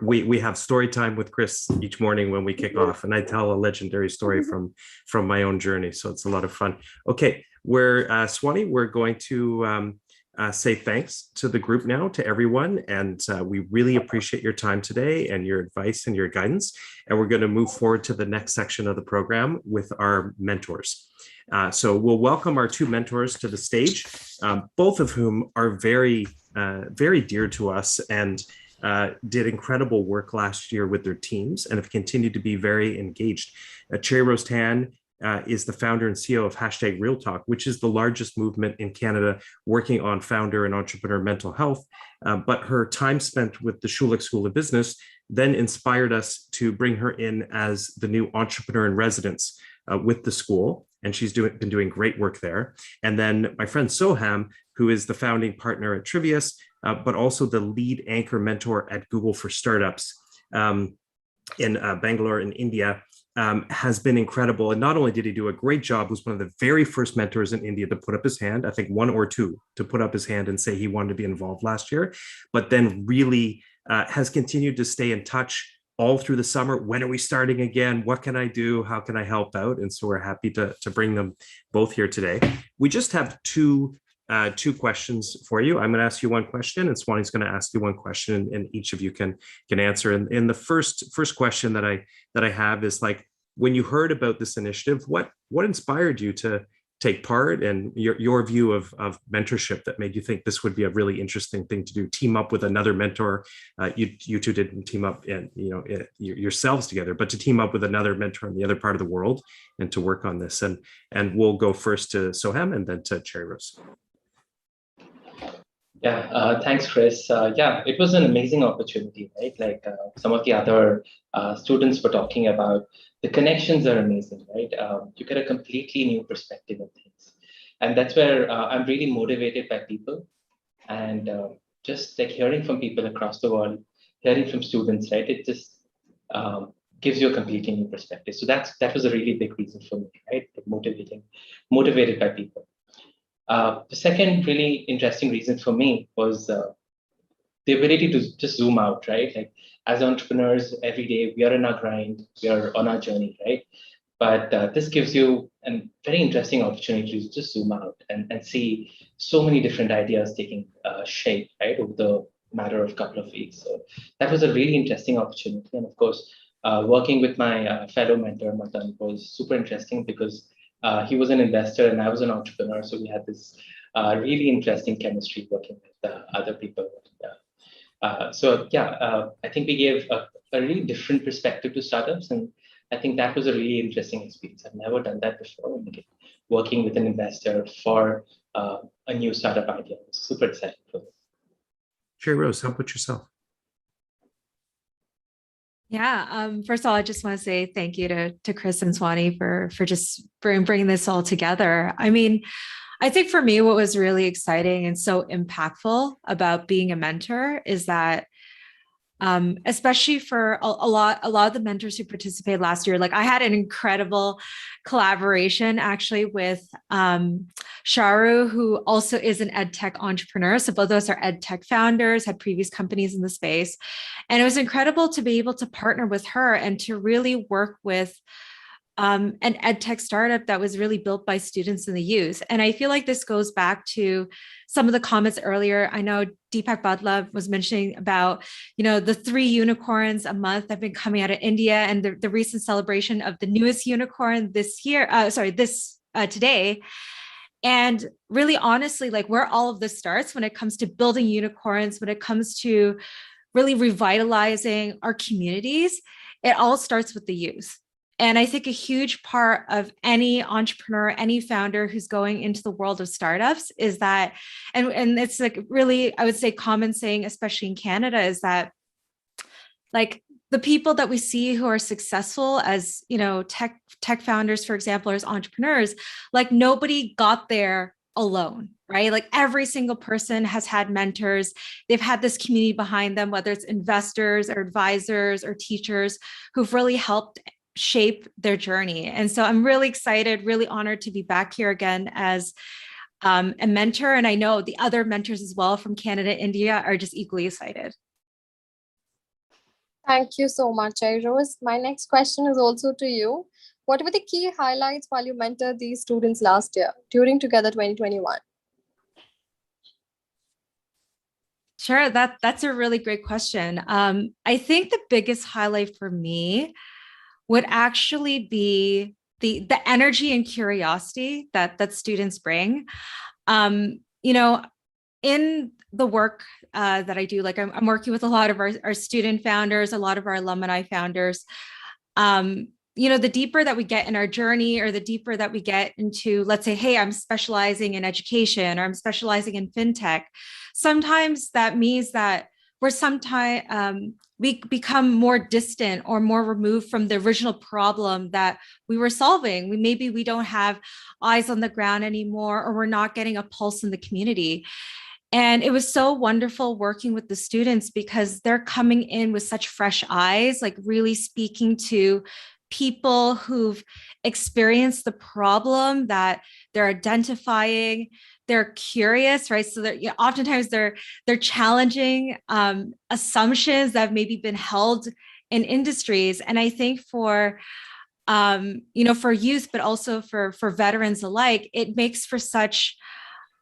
We have story time with Chris each morning when we kick off, and I tell a legendary story from my own journey. So it's a lot of fun. Okay, Swati, we're going to say thanks to the group now, to everyone, and we really appreciate your time today and your advice and your guidance. And we're going to move forward to the next section of the program with our mentors. So we'll welcome our two mentors to the stage, both of whom are very dear to us and did incredible work last year with their teams and have continued to be very engaged. Cherry Rose Tan is the founder and CEO of #RealTalk, which is the largest movement in Canada working on founder and entrepreneur mental health. But her time spent with the Schulich School of Business then inspired us to bring her in as the new entrepreneur in residence with the school. And she's been doing great work there. And then my friend Soham, who is the founding partner at Trivius, but also the lead anchor mentor at Google for Startups in Bangalore in India, has been incredible. And not only did he do a great job, was one of the very first mentors in India to put up his hand, I think one or two, to put up his hand and say he wanted to be involved last year, but then really has continued to stay in touch all through the summer. When are we starting again? What can I do? How can I help out? And so we're happy to bring them both here today. We just have two questions for you. I'm going to ask you one question, and Swani's going to ask you one question, and each of you can answer. And the first question that I have is, like, when you heard about this initiative, what inspired you to take part, and your view of mentorship that made you think this would be a really interesting thing to do, team up with another mentor. You two didn't team up and yourselves together, but to team up with another mentor in the other part of the world and to work on this. And we'll go first to Soham and then to Cherry Rose. Yeah, thanks, Chris. Yeah, it was an amazing opportunity, right? Like some of the other students were talking about, the connections are amazing, right? You get a completely new perspective of things. And that's where I'm really motivated by people, and just like hearing from people across the world, hearing from students, right? It just gives you a completely new perspective. So that was a really big reason for me, right? Motivated by people. The second really interesting reason for me was the ability to just zoom out, right? Like as entrepreneurs, every day we are in our grind, we are on our journey, right? But this gives you a very interesting opportunity to just zoom out and see so many different ideas taking shape, right, over the matter of a couple of weeks. So that was a really interesting opportunity. And of course, working with my fellow mentor, Matan, was super interesting because he was an investor and I was an entrepreneur. So we had this really interesting chemistry working with other people. I think we gave a really different perspective to startups, and I think that was a really interesting experience. I've never done that before. Working with an investor for a new startup idea. Super exciting for me. Sherry Rose, how about yourself? Yeah. First of all, I just want to say thank you to Chris and Swani for bringing this all together. I mean, I think for me, what was really exciting and so impactful about being a mentor is that, especially for a lot of the mentors who participated last year, like I had an incredible collaboration actually with Sharu, who also is an ed tech entrepreneur. So both of us are ed tech founders, had previous companies in the space. And it was incredible to be able to partner with her and to really work with an ed tech startup that was really built by students and the youth. And I feel like this goes back to some of the comments earlier. I know Deepak Bagla was mentioning about, the 3 unicorns a month that have been coming out of India, and the recent celebration of the newest unicorn today. And really, honestly, like where all of this starts when it comes to building unicorns, when it comes to really revitalizing our communities, it all starts with the youth. And I think a huge part of any entrepreneur, any founder who's going into the world of startups is that, and it's like really, I would say common saying, especially in Canada, is that like the people that we see who are successful as, tech founders, for example, or as entrepreneurs, like nobody got there alone, right? Like every single person has had mentors. They've had this community behind them, whether it's investors or advisors or teachers who've really helped shape their journey. And so I'm really excited, really honored to be back here again as a mentor. And I know the other mentors as well from Canada, India are just equally excited. Thank you so much, Rose. My next question is also to you. What were the key highlights while you mentored these students last year during Together 2021? Sure, that's a really great question. I think the biggest highlight for me would actually be the energy and curiosity that students bring. In the work that I do, like I'm working with a lot of our student founders, a lot of our alumni founders. The deeper that we get in our journey, or the deeper that we get into, let's say, hey, I'm specializing in education, or I'm specializing in fintech, sometimes that means that we become more distant or more removed from the original problem that we were solving. Maybe we don't have eyes on the ground anymore, or we're not getting a pulse in the community. And it was so wonderful working with the students because they're coming in with such fresh eyes, like really speaking to people who've experienced the problem that they're identifying. They're curious, right? So oftentimes they're challenging assumptions that have maybe been held in industries. And I think for youth, but also for veterans alike, it makes for such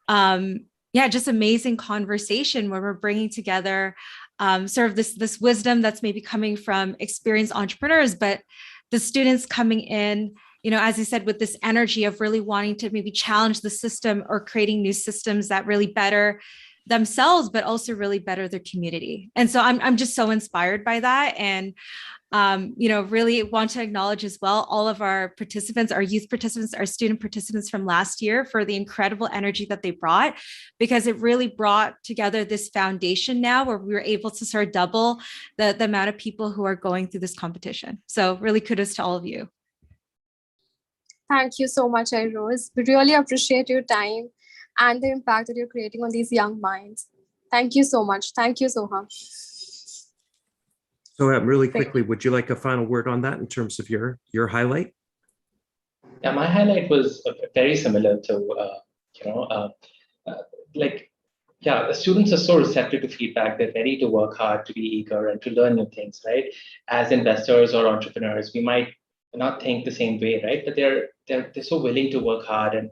just amazing conversation where we're bringing together sort of this wisdom that's maybe coming from experienced entrepreneurs, but the students coming in, as I said, with this energy of really wanting to maybe challenge the system or creating new systems that really better themselves, but also really better their community. And so I'm just so inspired by that. And really want to acknowledge as well all of our participants, our youth participants, our student participants from last year for the incredible energy that they brought, because it really brought together this foundation now where we were able to sort of double the amount of people who are going through this competition. So really kudos to all of you. Thank you so much, Rose. We really appreciate your time and the impact that you're creating on these young minds. Thank you so much. Thank you, Soham. So really quickly, would you like a final word on that in terms of your highlight? Yeah, my highlight was very similar to Yeah, the students are so receptive to feedback. They're ready to work hard, to be eager, and to learn new things, right? As investors or entrepreneurs, we might not think the same way, right? But they're so willing to work hard, and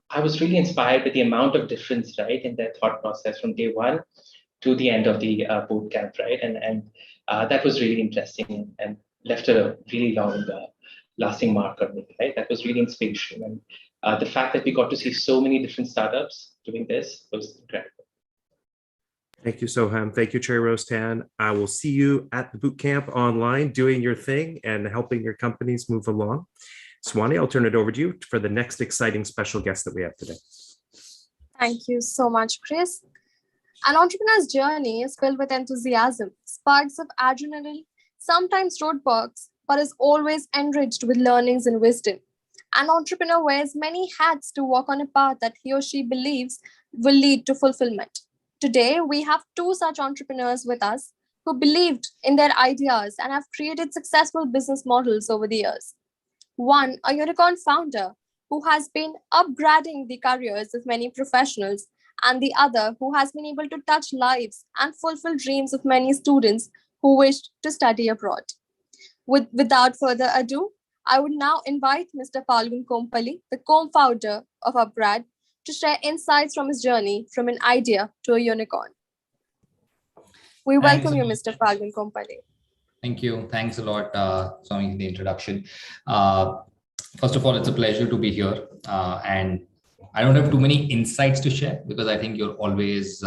I was really inspired with the amount of difference, right, in their thought process from day one to the end of the boot camp, right? And that was really interesting and left a really long lasting mark on me, right? That was really inspirational. And the fact that we got to see so many different startups doing this was incredible. Thank you, Soham. Thank you, Chair Rostan. I will see you at the bootcamp online doing your thing and helping your companies move along. Swani, I'll turn it over to you for the next exciting special guest that we have today. Thank you so much, Chris. An entrepreneur's journey is filled with enthusiasm, sparks of adrenaline, sometimes roadblocks, but is always enriched with learnings and wisdom. An entrepreneur wears many hats to walk on a path that he or she believes will lead to fulfillment. Today, we have two such entrepreneurs with us who believed in their ideas and have created successful business models over the years. One, a unicorn founder who has been upgrading the careers of many professionals, and the other who has been able to touch lives and fulfill dreams of many students who wished to study abroad. Without further ado, I would now invite Mr. Falgun Kompally, the co-founder of Upgrad, to share insights from his journey from an idea to a unicorn. We welcome you, Mr. Falgun Kompally. Thank you. Thanks a lot, Swami, for the introduction. First of all, it's a pleasure to be here. And I don't have too many insights to share because I think you're always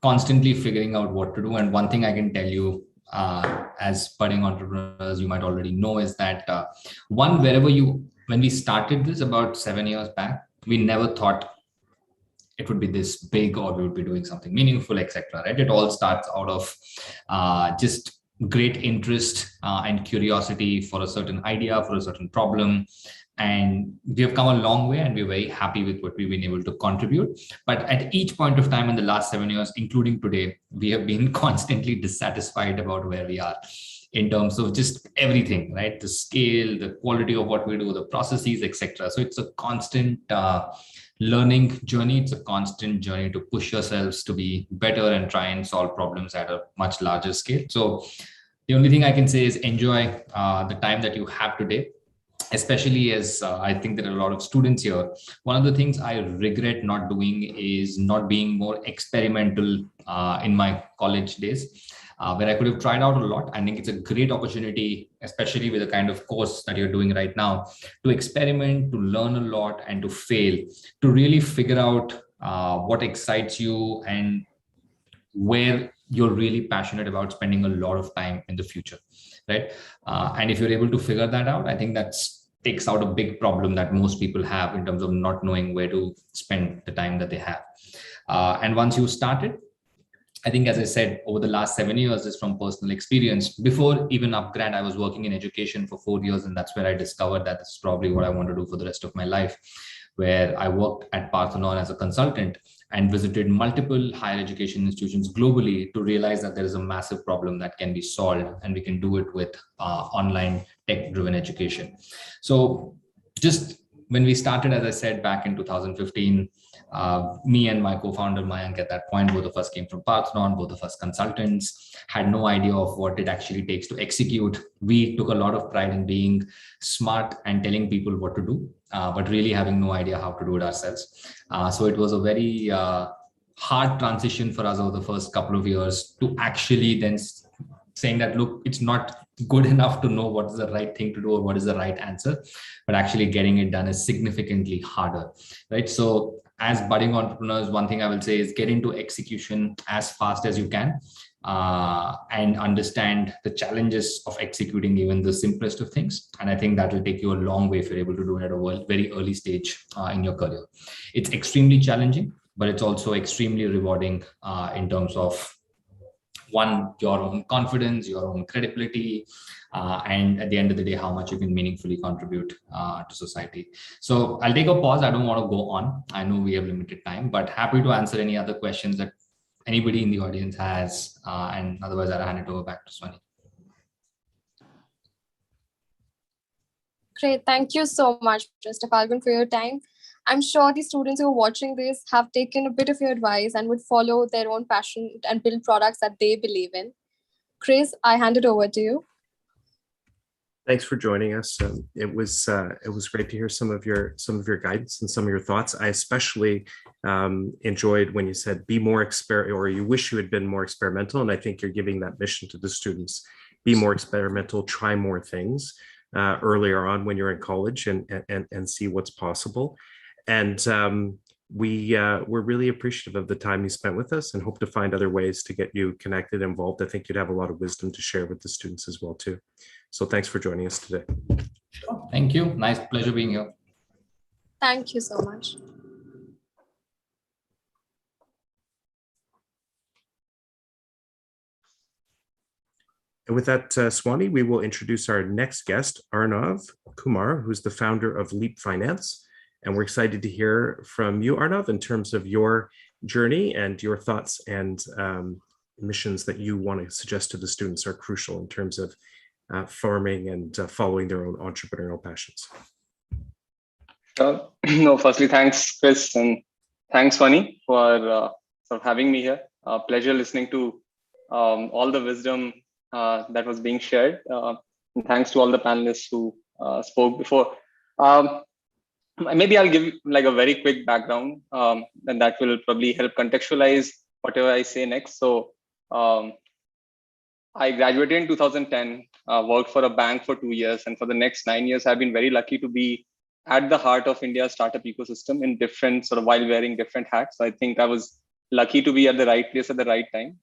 constantly figuring out what to do. And one thing I can tell you as budding entrepreneurs, you might already know is that when we started this about 7 years back, we never thought it would be this big or we would be doing something meaningful, etc. Right? It all starts out of just great interest and curiosity for a certain idea, for a certain problem. And we have come a long way and we're very happy with what we've been able to contribute. But at each point of time in the last 7 years, including today, we have been constantly dissatisfied about where we are in terms of just everything, right? The scale, the quality of what we do, the processes, etc. So it's a constant learning journey. It's a constant journey to push yourselves to be better and try and solve problems at a much larger scale. So the only thing I can say is enjoy the time that you have today, especially as I think there are a lot of students here. One of the things I regret not doing is not being more experimental in my college days, where I could have tried out a lot. I think it's a great opportunity, especially with the kind of course that you're doing right now, to experiment, to learn a lot and to fail, to really figure out what excites you and where you're really passionate about spending a lot of time in the future, right? And if you're able to figure that out, I think that takes out a big problem that most people have in terms of not knowing where to spend the time that they have. And once you started, I think, as I said, over the last 7 years is from personal experience. Before even Upgrad, I was working in education for 4 years, and that's where I discovered that this is probably what I want to do for the rest of my life, where I worked at Parthenon as a consultant and visited multiple higher education institutions globally to realize that there is a massive problem that can be solved, and we can do it with online tech-driven education. So just when we started, as I said, back in 2015, me and my co-founder Mayank at that point, both of us came from Parthenon, both of us consultants, had no idea of what it actually takes to execute. We took a lot of pride in being smart and telling people what to do, but really having no idea how to do it ourselves. So it was a very hard transition for us over the first couple of years to actually then saying that, look, it's not good enough to know what is the right thing to do or what is the right answer, but actually getting it done is significantly harder, right? So as budding entrepreneurs, one thing I will say is get into execution as fast as you can and understand the challenges of executing even the simplest of things. And I think that will take you a long way if you're able to do it at a very early stage in your career. It's extremely challenging, but it's also extremely rewarding in terms of one, your own confidence, your own credibility, and at the end of the day, how much you can meaningfully contribute to society. So I'll take a pause. I don't want to go on. I know we have limited time, but happy to answer any other questions that anybody in the audience has. And otherwise, I'll hand it over back to Swani. Great. Thank you so much, Mr. Falgun, for your time. I'm sure the students who are watching this have taken a bit of your advice and would follow their own passion and build products that they believe in. Chris, I hand it over to you. Thanks for joining us. It was great to hear some of your guidance and some of your thoughts. I especially enjoyed when you said be more or you wish you had been more experimental, and I think you're giving that mission to the students: be more experimental, try more things earlier on when you're in college, and see what's possible. And we're really appreciative of the time you spent with us, and hope to find other ways to get you connected, involved. I think you'd have a lot of wisdom to share with the students as well too. So thanks for joining us today. Thank you. Nice pleasure being here. Thank you so much. And with that, Swani, we will introduce our next guest, Arnav Kumar, who's the founder of Leap Finance. And we're excited to hear from you, Arnav, in terms of your journey and your thoughts and missions that you want to suggest to the students are crucial in terms of forming and following their own entrepreneurial passions. No, firstly, thanks, Chris, and thanks, Swani, for sort of having me here. Pleasure listening to all the wisdom that was being shared. And thanks to all the panelists who spoke before. Maybe I'll give like a very quick background, and that will probably help contextualize whatever I say next. So I graduated in 2010, worked for a bank for 2 years, and for the next 9 years, I've been very lucky to be at the heart of India's startup ecosystem in different sort of while wearing different hats. So I think I was lucky to be at the right place at the right time.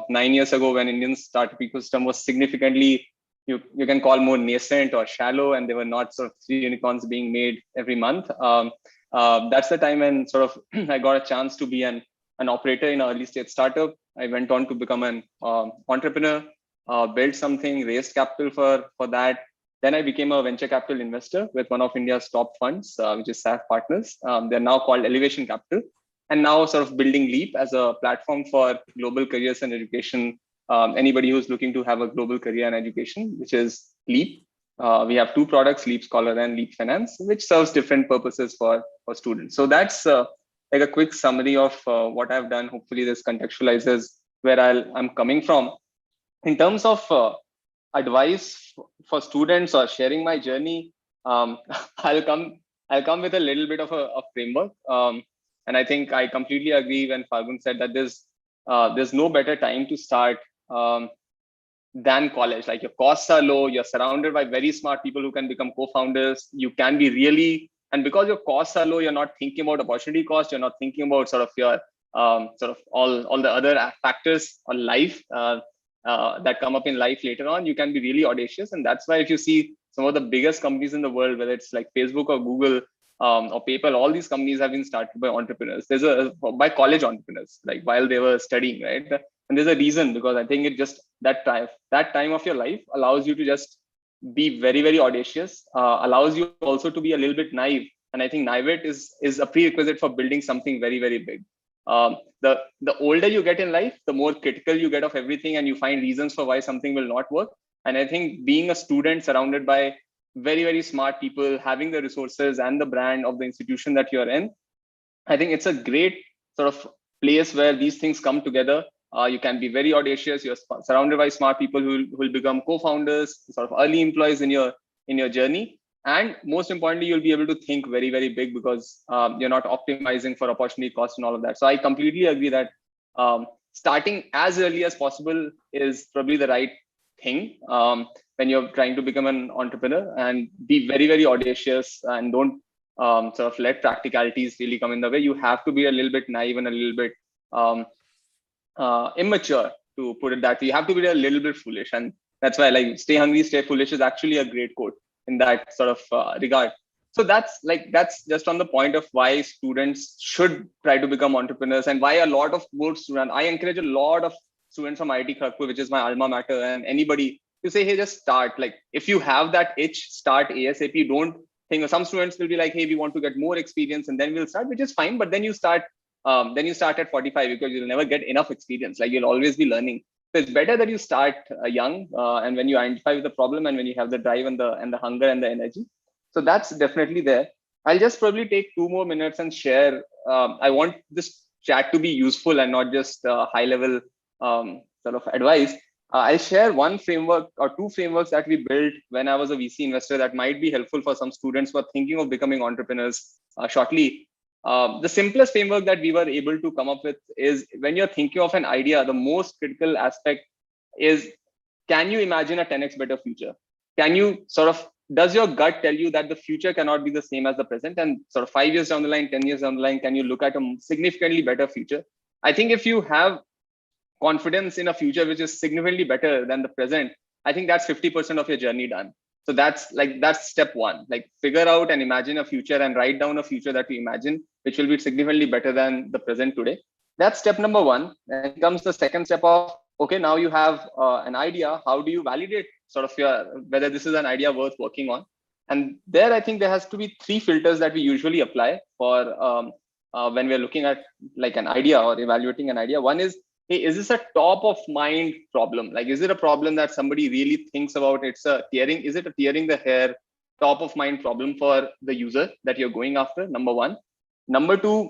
9 years ago, when Indian startup ecosystem was significantly, you can call more nascent or shallow, and there were not sort of 3 unicorns being made every month. That's the time when sort of I got a chance to be an operator in an early stage startup. I went on to become an entrepreneur, built something, raised capital for that. Then I became a venture capital investor with one of India's top funds, which is SAF Partners. They're now called Elevation Capital. And now sort of building Leap as a platform for global careers and education. Anybody who's looking to have a global career and education, which is Leap. We have 2 products, Leap Scholar and Leap Finance, which serves different purposes for students. So that's like a quick summary of what I've done. Hopefully this contextualizes where I'm coming from. In terms of advice for students or sharing my journey, I'll come with a little bit of a framework. And I think I completely agree when Fargun said that there's no better time to start than college. Like, your costs are low, you're surrounded by very smart people who can become co-founders. You can be really, and because your costs are low, you're not thinking about opportunity cost, you're not thinking about sort of your sort of all the other factors on life that come up in life later on. You can be really audacious. And that's why if you see some of the biggest companies in the world, whether it's like Facebook or Google or PayPal, all these companies have been started by entrepreneurs. By college entrepreneurs, like while they were studying, right? And there's a reason, because I think it just that time of your life allows you to just be very, very audacious, allows you also to be a little bit naive. And I think naivete is a prerequisite for building something very, very big. The older you get in life, the more critical you get of everything, and you find reasons for why something will not work. And I think being a student surrounded by very, very smart people, having the resources and the brand of the institution that you're in, I think it's a great sort of place where these things come together. You can be very audacious. You're surrounded by smart people who will become co-founders, sort of early employees in your journey. And most importantly, you'll be able to think very, very big, because you're not optimizing for opportunity cost and all of that. So I completely agree that starting as early as possible is probably the right thing when you're trying to become an entrepreneur, and be very, very audacious, and don't sort of let practicalities really come in the way. You have to be a little bit naive and a little bit immature, to put it that way. You have to be a little bit foolish. And that's why, like, stay hungry, stay foolish is actually a great quote in that sort of regard. So that's just on the point of why students should try to become entrepreneurs, and why a lot of good students, I encourage a lot of students from IIT Kharagpur, which is my alma mater, and anybody to say, hey, just start. Like, if you have that itch, start ASAP. Don't think, some students will be like, hey, we want to get more experience and then we'll start, which is fine. But then you start at 45, because you'll never get enough experience. Like, you'll always be learning. So it's better that you start young, and when you identify with the problem, and when you have the drive and the hunger and the energy. So that's definitely there. I'll just probably take 2 more minutes and share. I want this chat to be useful and not just high level sort of advice. I'll share one framework or 2 frameworks that we built when I was a VC investor that might be helpful for some students who are thinking of becoming entrepreneurs shortly. The simplest framework that we were able to come up with is, when you're thinking of an idea, the most critical aspect is, can you imagine a 10x better future? Can you does your gut tell you that the future cannot be the same as the present? And 5 years down the line, 10 years down the line, can you look at a significantly better future? I think if you have confidence in a future which is significantly better than the present, I think that's 50% of your journey done. So that's step 1, figure out and imagine a future and write down a future that we imagine, which will be significantly better than the present today. That's step number 1. And comes the second step of, okay, now you have an idea. How do you validate whether this is an idea worth working on? And there, I think there has to be 3 filters that we usually apply for when we're looking at an idea or evaluating an idea. One is, hey, is this a top of mind problem? Is it a problem that somebody really thinks about? Is it a tearing the hair, top of mind problem for the user that you're going after? Number 1. Number 2,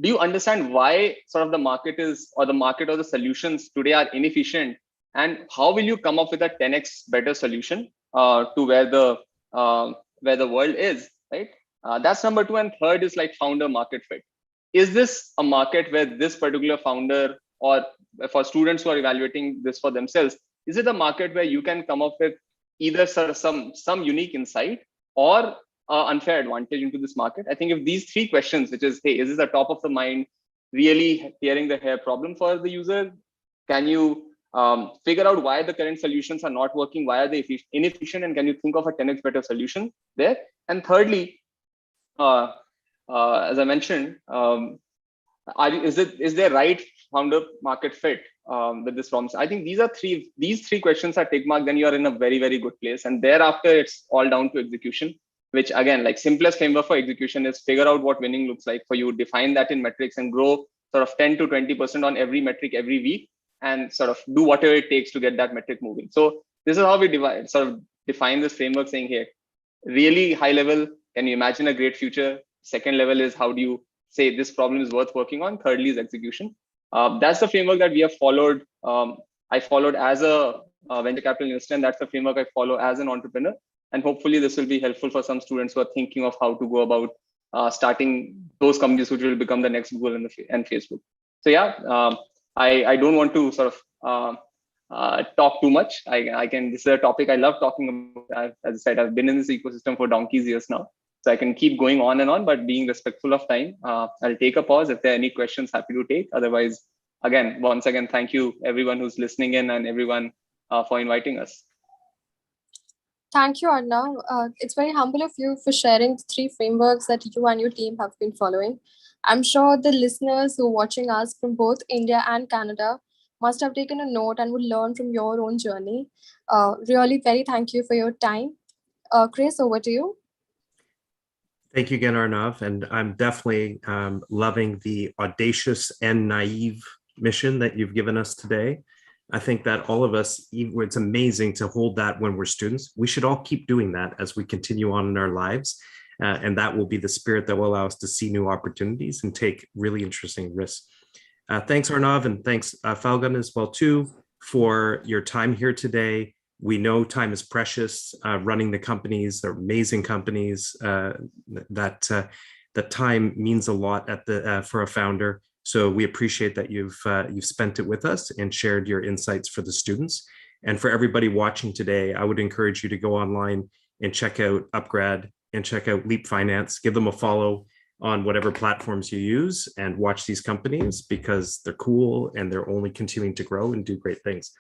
do you understand why the market or the solutions today are inefficient, and how will you come up with a 10x better solution to where the world is, right? That's number 2. And third is founder market fit. Is this a market where this particular founder, or for students who are evaluating this for themselves, is it a market where you can come up with either some unique insight or unfair advantage into this market? I think if these 3 questions, which is, hey, is this a top of the mind, really tearing the hair problem for the user? Can you figure out why the current solutions are not working? Why are they inefficient? And can you think of a 10x better solution there? And thirdly, as I mentioned, is there right founder market fit with this problem? I think these three questions are tick marked, then you are in a very, very good place. And thereafter, it's all down to execution, which again, simplest framework for execution is figure out what winning looks like for you, define that in metrics, and grow 10 to 20% on every metric every week, and do whatever it takes to get that metric moving. So this is how we define this framework, saying, hey, really high level, can you imagine a great future? Second level is, how do you say this problem is worth working on? Thirdly is execution. That's the framework that we have followed. I followed as a venture capital investor, and that's the framework I follow as an entrepreneur. And hopefully this will be helpful for some students who are thinking of how to go about starting those companies which will become the next Google and Facebook. So yeah, I don't want to talk too much. This is a topic I love talking about. As I said, I've been in this ecosystem for donkey's years now. So I can keep going on and on, but being respectful of time, I'll take a pause. If there are any questions, happy to take. Otherwise, once again, thank you everyone who's listening in, and everyone for inviting us. Thank you, Arnav. It's very humble of you for sharing the 3 frameworks that you and your team have been following. I'm sure the listeners who are watching us from both India and Canada must have taken a note and would learn from your own journey. Really, very thank you for your time. Chris, over to you. Thank you again, Arnav. And I'm definitely loving the audacious and naive mission that you've given us today. I think that all of us, it's amazing to hold that when we're students. We should all keep doing that as we continue on in our lives. And that will be the spirit that will allow us to see new opportunities and take really interesting risks. Thanks, Arnav, and thanks, Falgun, as well, too, for your time here today. We know time is precious. Running the companies, they're amazing companies. That time means a lot for a founder. So we appreciate that you've spent it with us and shared your insights for the students. And for everybody watching today, I would encourage you to go online and check out Upgrad and check out Leap Finance. Give them a follow on whatever platforms you use and watch these companies, because they're cool and they're only continuing to grow and do great things.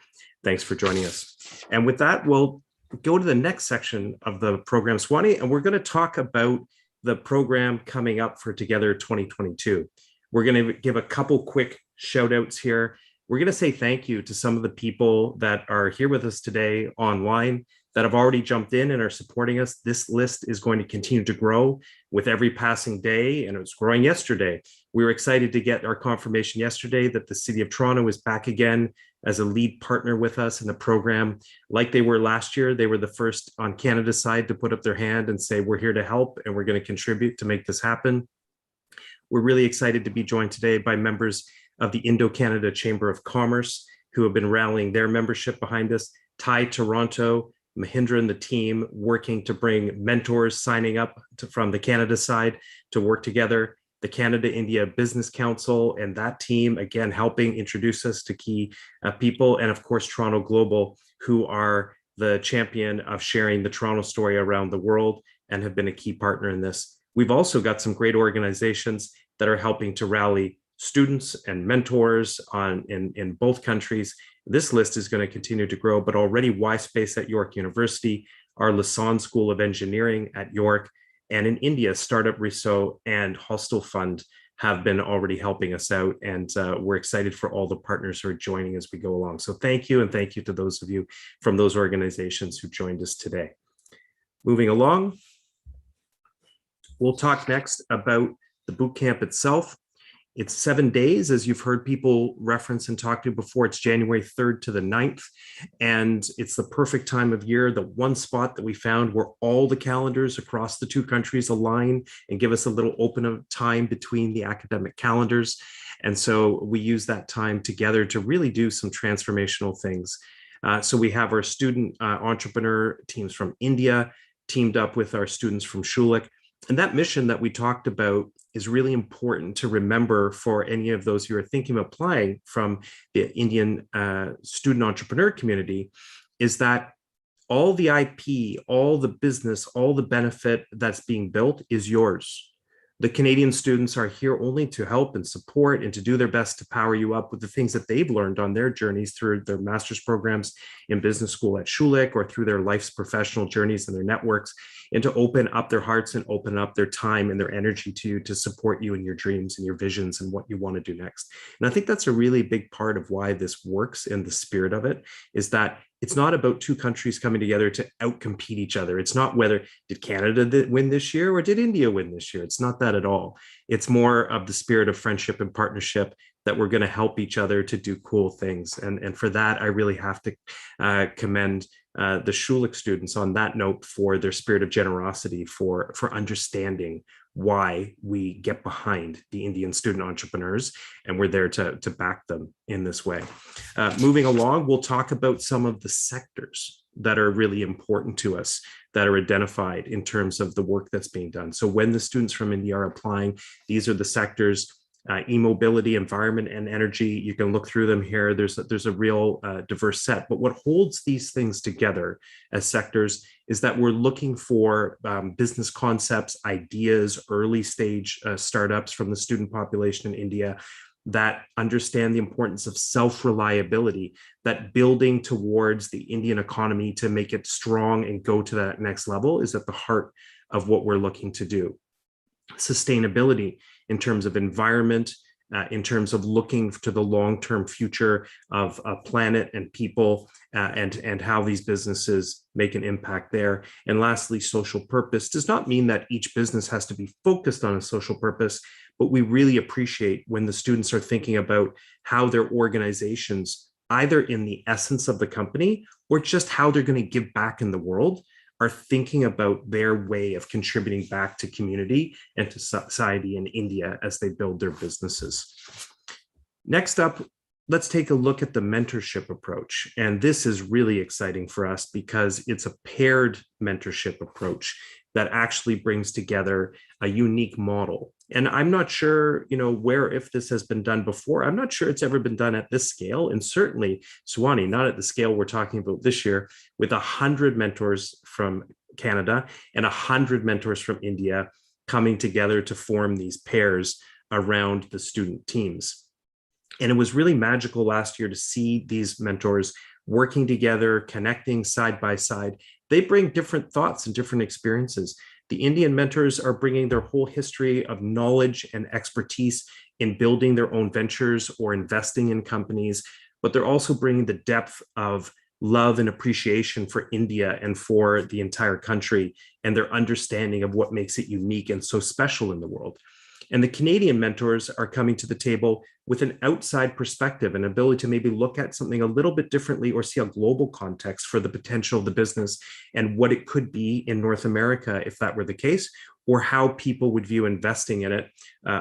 Thanks for joining us. And with that, we'll go to the next section of the program, Swani, and we're going to talk about the program coming up for Together 2022. We're going to give a couple quick shout outs here. We're going to say thank you to some of the people that are here with us today online. that have already jumped in and are supporting us. This list is going to continue to grow with every passing day, and it was growing yesterday. We were excited to get our confirmation yesterday that the City of Toronto is back again as a lead partner with us in the program. Like they were last year, they were the first on Canada's side to put up their hand and say, we're here to help and we're going to contribute to make this happen. We're really excited to be joined today by members of the Indo-Canada Chamber of Commerce, who have been rallying their membership behind us. Thai Toronto, Mahindra and the team working to bring mentors signing up from the Canada side to work together. The Canada-India Business Council and that team, again, helping introduce us to key people. And of course, Toronto Global, who are the champion of sharing the Toronto story around the world and have been a key partner in this. We've also got some great organizations that are helping to rally students and mentors in both countries. This list is going to continue to grow, but already Y-Space at York University, our Lassonde School of Engineering at York, and in India, Startup Riso and Hostel Fund have been already helping us out. And we're excited for all the partners who are joining as we go along. So thank you. And thank you to those of you from those organizations who joined us today. Moving along, we'll talk next about the bootcamp itself. It's 7 days, as you've heard people reference and talk to before. It's January 3rd to the 9th, and it's the perfect time of year, the one spot that we found where all the calendars across the two countries align and give us a little open time between the academic calendars. And so we use that time together to really do some transformational things. So we have our student entrepreneur teams from India teamed up with our students from Schulich. And that mission that we talked about is really important to remember for any of those who are thinking of applying from the Indian student entrepreneur community, is that all the IP, all the business, all the benefit that's being built is yours. The Canadian students are here only to help and support and to do their best to power you up with the things that they've learned on their journeys through their master's programs in business school at Schulich or through their life's professional journeys and their networks, and to open up their hearts and open up their time and their energy to you to support you in your dreams and your visions and what you want to do next. And I think that's a really big part of why this works, and the spirit of it is that it's not about two countries coming together to outcompete each other. It's not whether did Canada win this year or did India win this year. It's not that at all. It's more of the spirit of friendship and partnership, that we're going to help each other to do cool things. And for that, I really have to commend the Schulich students on that note for their spirit of generosity, for understanding why we get behind the Indian student entrepreneurs, and we're there to back them in this way. Moving along, we'll talk about some of the sectors that are really important to us, that are identified in terms of the work that's being done. So when the students from India are applying, these are the sectors: e-mobility, environment, and energy. You can look through them here. There's a real diverse set. But what holds these things together as sectors is that we're looking for business concepts, ideas, early stage startups from the student population in India that understand the importance of self-reliability, that building towards the Indian economy to make it strong and go to that next level is at the heart of what we're looking to do. Sustainability in terms of environment, in terms of looking to the long-term future of a planet and people, and how these businesses make an impact there. And lastly, social purpose does not mean that each business has to be focused on a social purpose, but we really appreciate when the students are thinking about how their organizations, either in the essence of the company or just how they're going to give back in the world, are thinking about their way of contributing back to community and to society in India as they build their businesses. Next up, let's take a look at the mentorship approach. And this is really exciting for us because it's a paired mentorship approach that actually brings together a unique model. And I'm not sure, if this has been done before. I'm not sure it's ever been done at this scale. And certainly, Swani, not at the scale we're talking about this year, with 100 mentors from Canada and 100 mentors from India coming together to form these pairs around the student teams. And it was really magical last year to see these mentors working together, connecting side by side. They bring different thoughts and different experiences. The Indian mentors are bringing their whole history of knowledge and expertise in building their own ventures or investing in companies, but they're also bringing the depth of love and appreciation for India and for the entire country and their understanding of what makes it unique and so special in the world. And the Canadian mentors are coming to the table with an outside perspective, an ability to maybe look at something a little bit differently or see a global context for the potential of the business and what it could be in North America if that were the case, or how people would view investing in it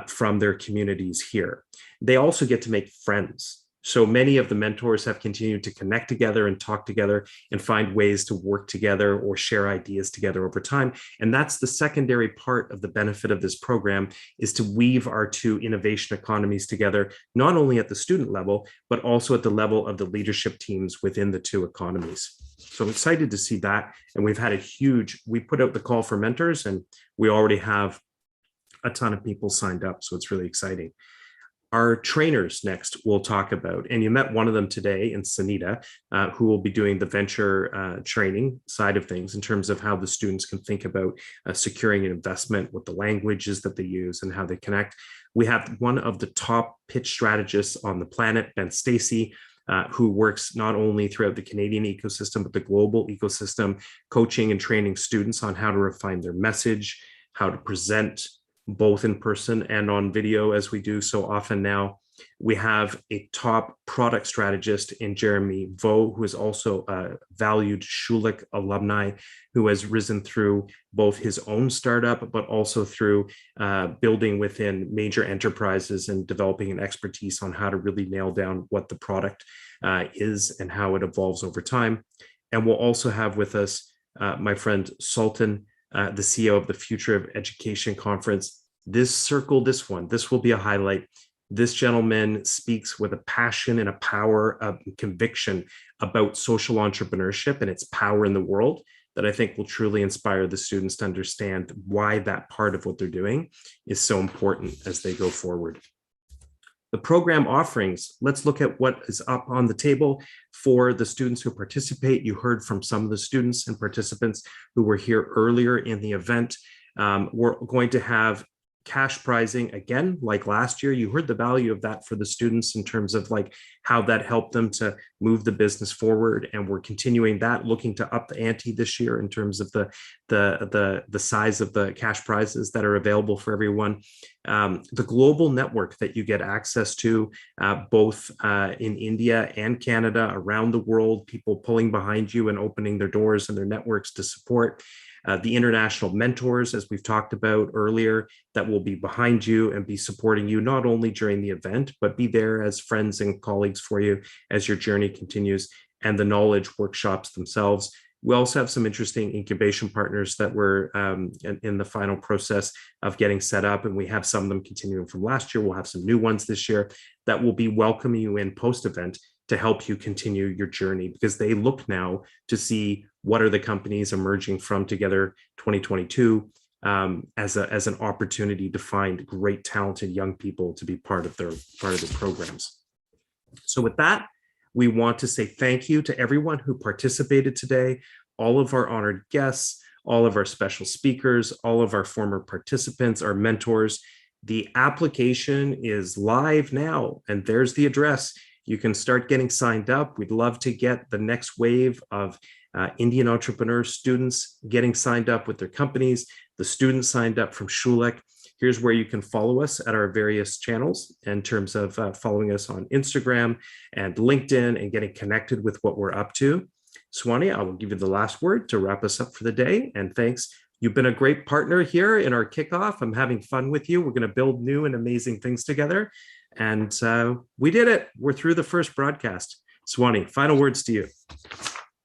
from their communities here. They also get to make friends. So many of the mentors have continued to connect together and talk together and find ways to work together or share ideas together over time. And that's the secondary part of the benefit of this program, is to weave our two innovation economies together, not only at the student level, but also at the level of the leadership teams within the two economies. So I'm excited to see that. And we've had we put out the call for mentors and we already have a ton of people signed up. So it's really exciting. Our trainers next we'll talk about, and you met one of them today in Sunita, who will be doing the venture training side of things in terms of how the students can think about securing an investment, what the languages that they use and how they connect. We have one of the top pitch strategists on the planet, Ben Stacey, who works not only throughout the Canadian ecosystem, but the global ecosystem, coaching and training students on how to refine their message, how to present, both in person and on video, as we do so often now. We have a top product strategist in Jeremy Vo, who is also a valued Schulich alumni, who has risen through both his own startup, but also through building within major enterprises and developing an expertise on how to really nail down what the product is and how it evolves over time. And we'll also have with us my friend Sultan, the CEO of the Future of Education Conference. This will be a highlight. This gentleman speaks with a passion and a power of conviction about social entrepreneurship and its power in the world that I think will truly inspire the students to understand why that part of what they're doing is so important as they go forward. The program offerings, let's look at what is up on the table for the students who participate. You heard from some of the students and participants who were here earlier in the event. We're going to have cash prizing again, like last year. You heard the value of that for the students in terms of like how that helped them to move the business forward. And we're continuing that, looking to up the ante this year in terms of the size of the cash prizes that are available for everyone. The global network that you get access to, both in India and Canada, around the world, people pulling behind you and opening their doors and their networks to support. The international mentors, as we've talked about earlier, that will be behind you and be supporting you, not only during the event, but be there as friends and colleagues for you as your journey continues, and the knowledge workshops themselves. We also have some interesting incubation partners that we're in the final process of getting set up, and we have some of them continuing from last year. We'll have some new ones this year that will be welcoming you in post-event to help you continue your journey, because they look now to see what are the companies emerging from Together 2022 as an opportunity to find great talented young people to be part of their programs. So with that, we want to say thank you to everyone who participated today, all of our honored guests, all of our special speakers, all of our former participants, our mentors. The application is live now, and there's the address. You can start getting signed up. We'd love to get the next wave of Indian entrepreneur students getting signed up with their companies. The students signed up from Schulich. Here's where you can follow us at our various channels in terms of following us on Instagram and LinkedIn and getting connected with what we're up to. Swani, I will give you the last word to wrap us up for the day. And thanks. You've been a great partner here in our kickoff. I'm having fun with you. We're going to build new and amazing things together. And we did it. We're through the first broadcast. Swani, final words to you.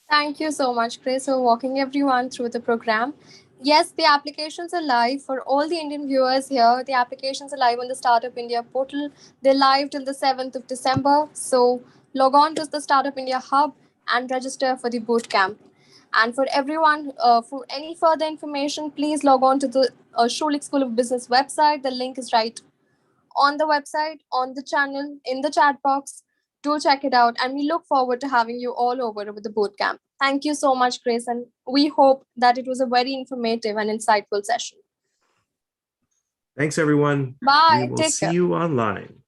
Thank you so much, Chris, for walking everyone through the program. Yes, the applications are live for all the Indian viewers here. The applications are live on the Startup India portal. They're live till the 7th of December. So log on to the Startup India Hub and register for the bootcamp. And for everyone, for any further information, please log on to the Schulich School of Business website. The link is right on the website, on the channel, in the chat box. Do check it out. And we look forward to having you all over with the bootcamp. Thank you so much, Grace. And we hope that it was a very informative and insightful session. Thanks, everyone. Bye. We will Take see care. you online.